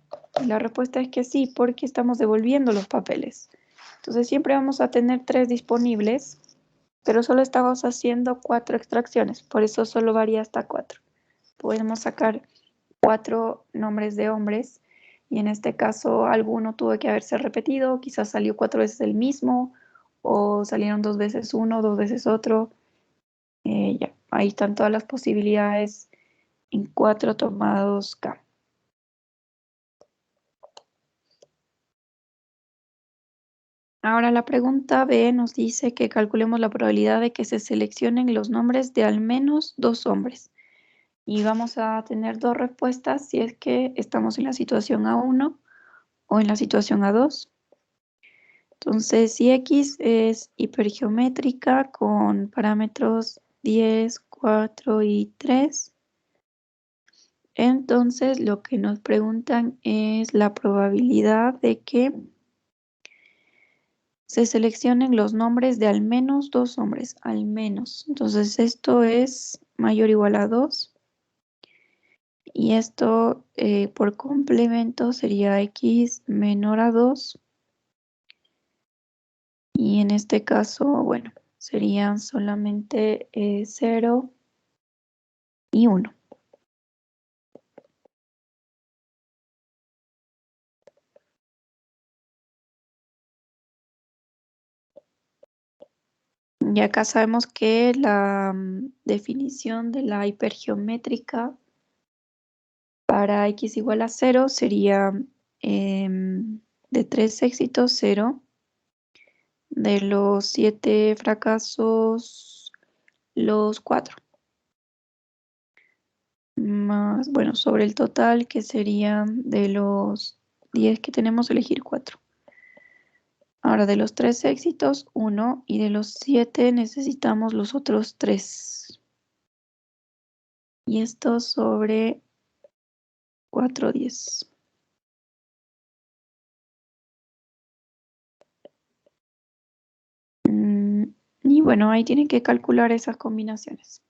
S1: Y la respuesta es que sí, porque estamos devolviendo los papeles. Entonces siempre vamos a tener 3 disponibles, pero solo estamos haciendo 4 extracciones, por eso solo varía hasta 4. Podemos sacar 4 nombres de hombres y en este caso alguno tuvo que haberse repetido, quizás salió 4 veces el mismo o salieron 2 veces uno, 2 veces otro. Ya, ahí están todas las posibilidades en 4 tomados K. Ahora la pregunta B nos dice que calculemos la probabilidad de que se seleccionen los nombres de al menos 2 hombres. Y vamos a tener 2 respuestas si es que estamos en la situación A1 o en la situación A2. Entonces, si X es hipergeométrica con parámetros 10, 4 y 3, entonces lo que nos preguntan es la probabilidad de que se seleccionen los nombres de al menos 2 hombres, al menos. Entonces esto es mayor o igual a 2. Y esto por complemento sería X menor a 2. Y en este caso, bueno, serían solamente 0 y 1. Y acá sabemos que la definición de la hipergeométrica para X igual a 0 sería de 3 éxitos 0. De los 7 fracasos, los 4. Más, bueno, sobre el total, que serían de los 10 que tenemos, elegir 4. Ahora, de los 3 éxitos, 1. Y de los 7 necesitamos los otros 3. Y esto sobre 4, 10. Y bueno, ahí tienen que calcular esas combinaciones.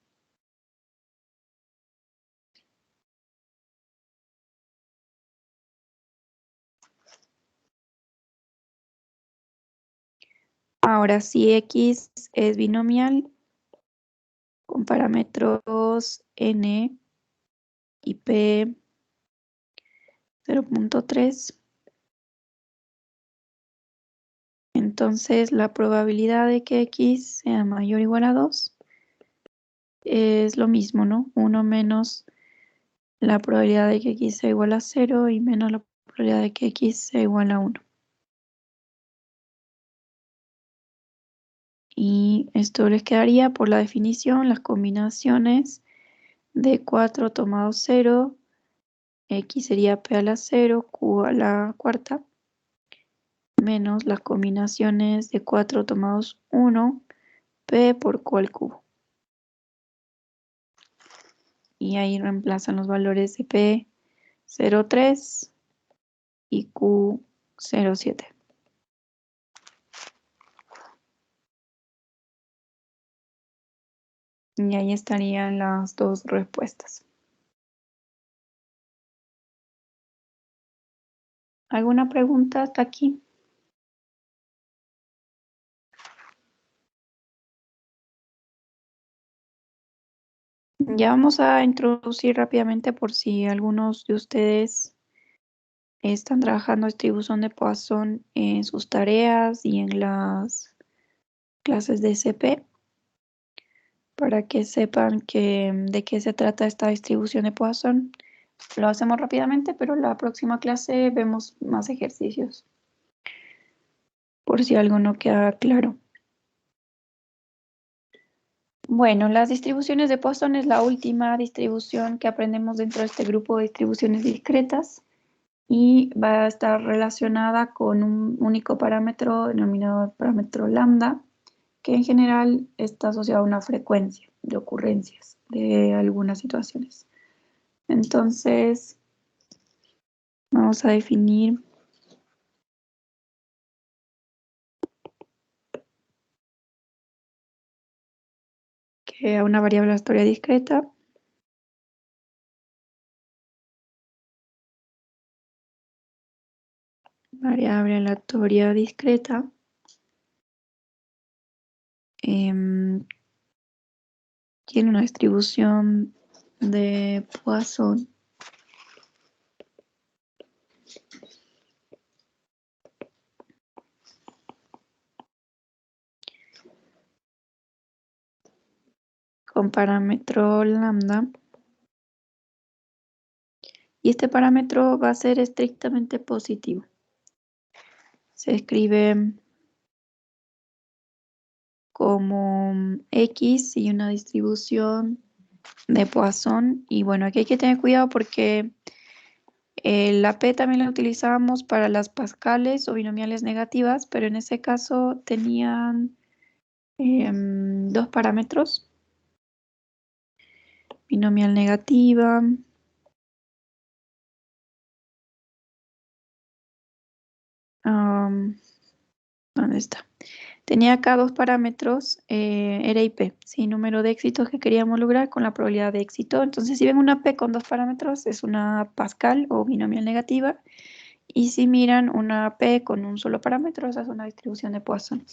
S1: Ahora, si X es binomial con parámetros N y P 0.3, entonces la probabilidad de que X sea mayor o igual a 2 es lo mismo, ¿no? 1 menos la probabilidad de que X sea igual a 0 y menos la probabilidad de que X sea igual a 1. Y esto les quedaría por la definición, las combinaciones de 4 tomado 0, X sería P a la 0, Q a la cuarta, menos las combinaciones de 4 tomados 1, P por Q al cubo. Y ahí reemplazan los valores de P 0,3 y Q 0,7. Y ahí estarían las dos respuestas. ¿Alguna pregunta hasta aquí? Ya vamos a introducir rápidamente por si algunos de ustedes están trabajando distribución de Poisson en sus tareas y en las clases de CP, para que sepan de qué se trata esta distribución de Poisson. Lo hacemos rápidamente, pero la próxima clase vemos más ejercicios, por si algo no queda claro. Bueno, las distribuciones de Poisson es la última distribución que aprendemos dentro de este grupo de distribuciones discretas y va a estar relacionada con un único parámetro denominado parámetro lambda, que en general está asociado a una frecuencia de ocurrencias de algunas situaciones. Entonces, vamos a definir que a una variable aleatoria discreta variable aleatoria discreta tiene una distribución de Poisson con parámetro lambda, y este parámetro va a ser estrictamente positivo. Se escribe como X y una distribución de Poisson. Y bueno, aquí hay que tener cuidado porque la P también la utilizábamos para las pascales o binomiales negativas, pero en ese caso tenían dos parámetros. Binomial negativa. ¿Dónde está? Tenía acá dos parámetros, era y P, ¿sí? Número de éxitos que queríamos lograr con la probabilidad de éxito. Entonces, si ven una P con dos parámetros, es una pascal o binomial negativa. Y si miran una P con un solo parámetro, esa es una distribución de Poisson.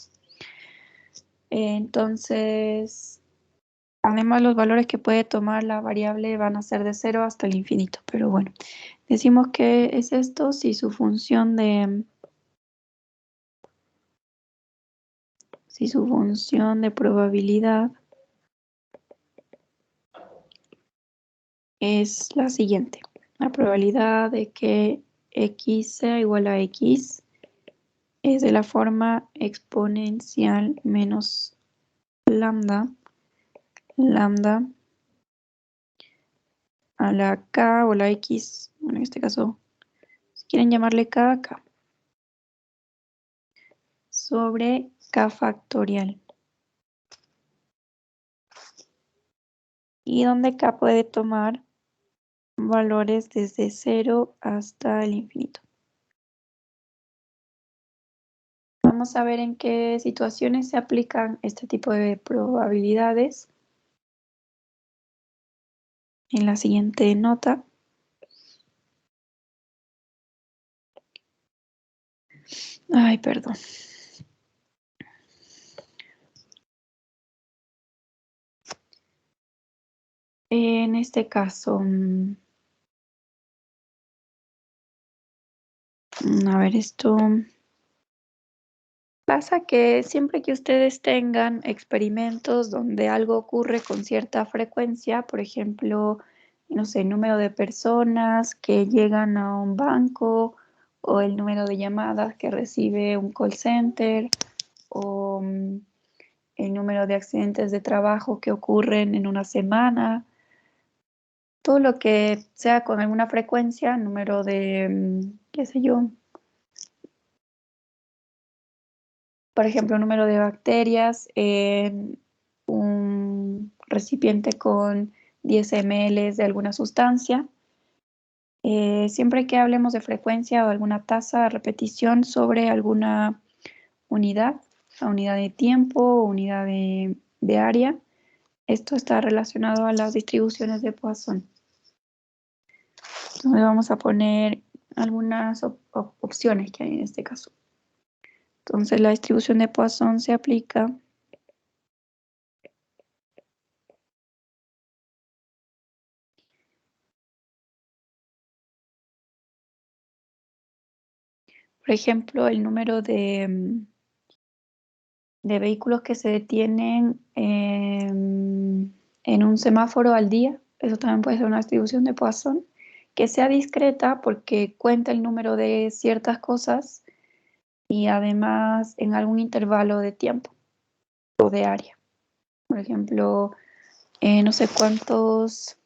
S1: Entonces, además los valores que puede tomar la variable van a ser de 0 hasta el infinito. Pero bueno, decimos que es esto si su función de probabilidad es la siguiente. La probabilidad de que X sea igual a X es de la forma exponencial menos lambda a la k o la x, bueno, en este caso, si quieren llamarle k acá, sobre k factorial. Y donde k puede tomar valores desde 0 hasta el infinito. Vamos a ver en qué situaciones se aplican este tipo de probabilidades en la siguiente nota. Ay, perdón. En este caso, a ver, esto pasa que siempre que ustedes tengan experimentos donde algo ocurre con cierta frecuencia, por ejemplo, no sé, número de personas que llegan a un banco o el número de llamadas que recibe un call center o el número de accidentes de trabajo que ocurren en una semana, todo lo que sea con alguna frecuencia, número de, qué sé yo, por ejemplo, número de bacterias en un recipiente con 10 ml de alguna sustancia. Siempre que hablemos de frecuencia o alguna tasa de repetición sobre alguna unidad, la unidad de tiempo, unidad de área, esto está relacionado a las distribuciones de Poisson. Entonces vamos a poner algunas opciones que hay en este caso. Entonces la distribución de Poisson se aplica por ejemplo, el número de vehículos que se detienen en un semáforo al día, eso también puede ser una distribución de Poisson, que sea discreta porque cuenta el número de ciertas cosas y además en algún intervalo de tiempo o de área. Por ejemplo, no sé cuántas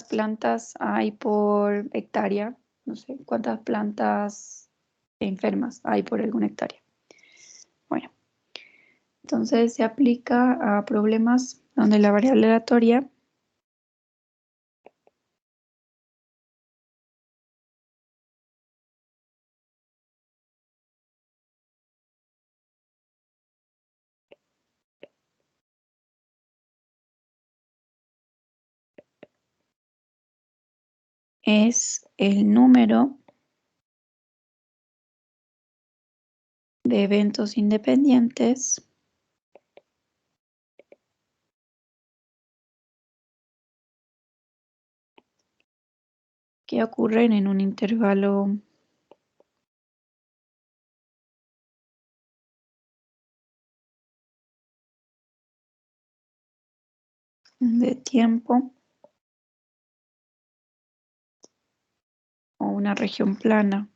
S1: plantas hay por hectárea, no sé cuántas plantas enfermas hay por alguna hectárea. Bueno, entonces se aplica a problemas donde la variable aleatoria es el número de eventos independientes que ocurren en un intervalo de tiempo o una región plana.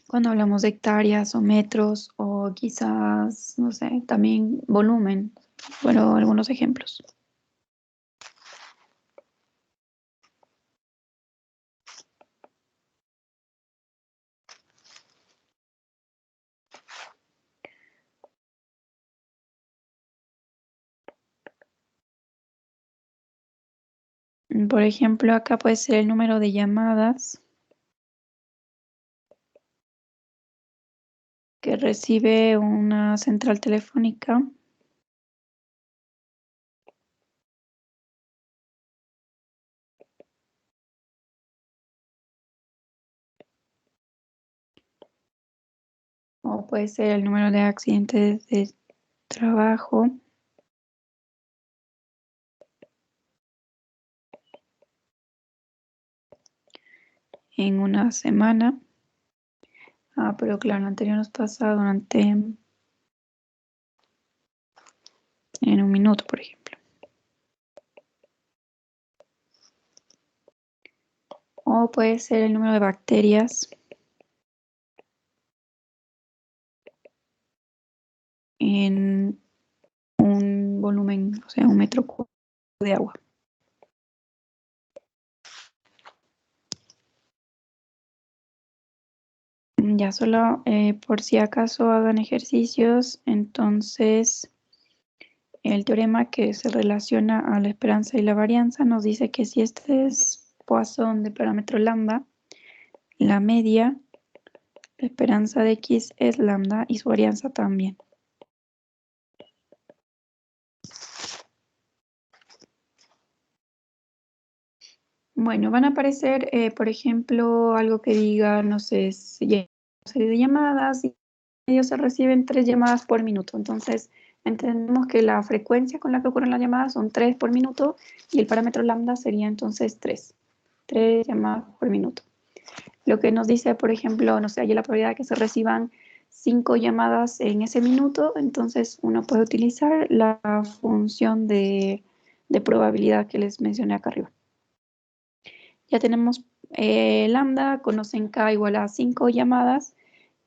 S1: Cuando hablamos de hectáreas o metros o quizás, no sé, también volumen, fueron algunos ejemplos. Por ejemplo, acá puede ser el número de llamadas que recibe una central telefónica o puede ser el número de accidentes de trabajo en una semana. Pero claro, lo anterior nos pasa en un minuto, por ejemplo. O o puede ser el número de bacterias en un volumen, o sea, 1 metro cúbico de agua. Ya solo por si acaso hagan ejercicios, entonces el teorema que se relaciona a la esperanza y la varianza nos dice que si este es Poisson de parámetro lambda, la media, la esperanza de X es lambda y su varianza también. Bueno, van a aparecer, por ejemplo, algo que diga, no sé, una serie de llamadas y ellos se reciben 3 llamadas por minuto. Entonces, entendemos que la frecuencia con la que ocurren las llamadas son 3 por minuto y el parámetro lambda sería entonces 3 llamadas por minuto. Lo que nos dice, por ejemplo, no sé, hay la probabilidad de que se reciban 5 llamadas en ese minuto, entonces uno puede utilizar la función de probabilidad que les mencioné acá arriba. Ya tenemos lambda, conocen k igual a 5 llamadas,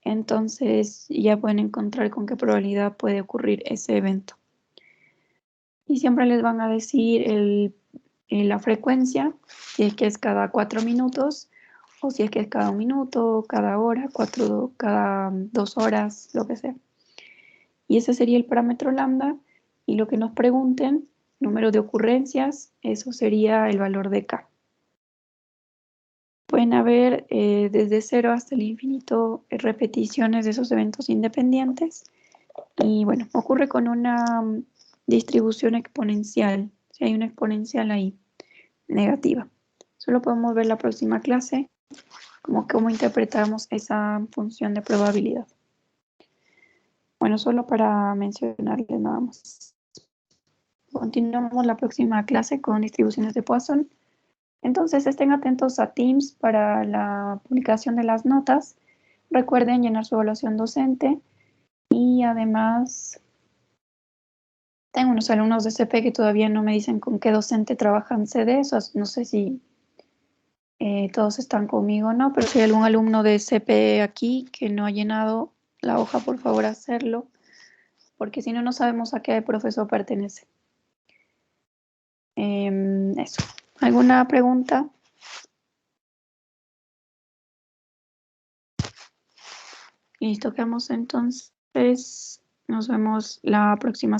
S1: entonces ya pueden encontrar con qué probabilidad puede ocurrir ese evento. Y siempre les van a decir la frecuencia, si es que es cada 4 minutos, o si es que es cada 1 minuto, cada hora, cada 2 horas, lo que sea. Y ese sería el parámetro lambda, y lo que nos pregunten, número de ocurrencias, eso sería el valor de k. Pueden haber desde 0 hasta el infinito repeticiones de esos eventos independientes. Y bueno, ocurre con una distribución exponencial. Si hay una exponencial ahí, negativa. Solo podemos ver la próxima clase, como cómo interpretamos esa función de probabilidad. Bueno, solo para mencionarles nada más. Continuamos la próxima clase con distribuciones de Poisson. Entonces estén atentos a Teams para la publicación de las notas. Recuerden llenar su evaluación docente y además tengo unos alumnos de CP que todavía no me dicen con qué docente trabajan CD, no sé si todos están conmigo o no, pero si hay algún alumno de CP aquí que no ha llenado la hoja, por favor hacerlo, porque si no, no sabemos a qué profesor pertenece. Eso. ¿Alguna pregunta? Listo, quedamos entonces. Nos vemos la próxima semana.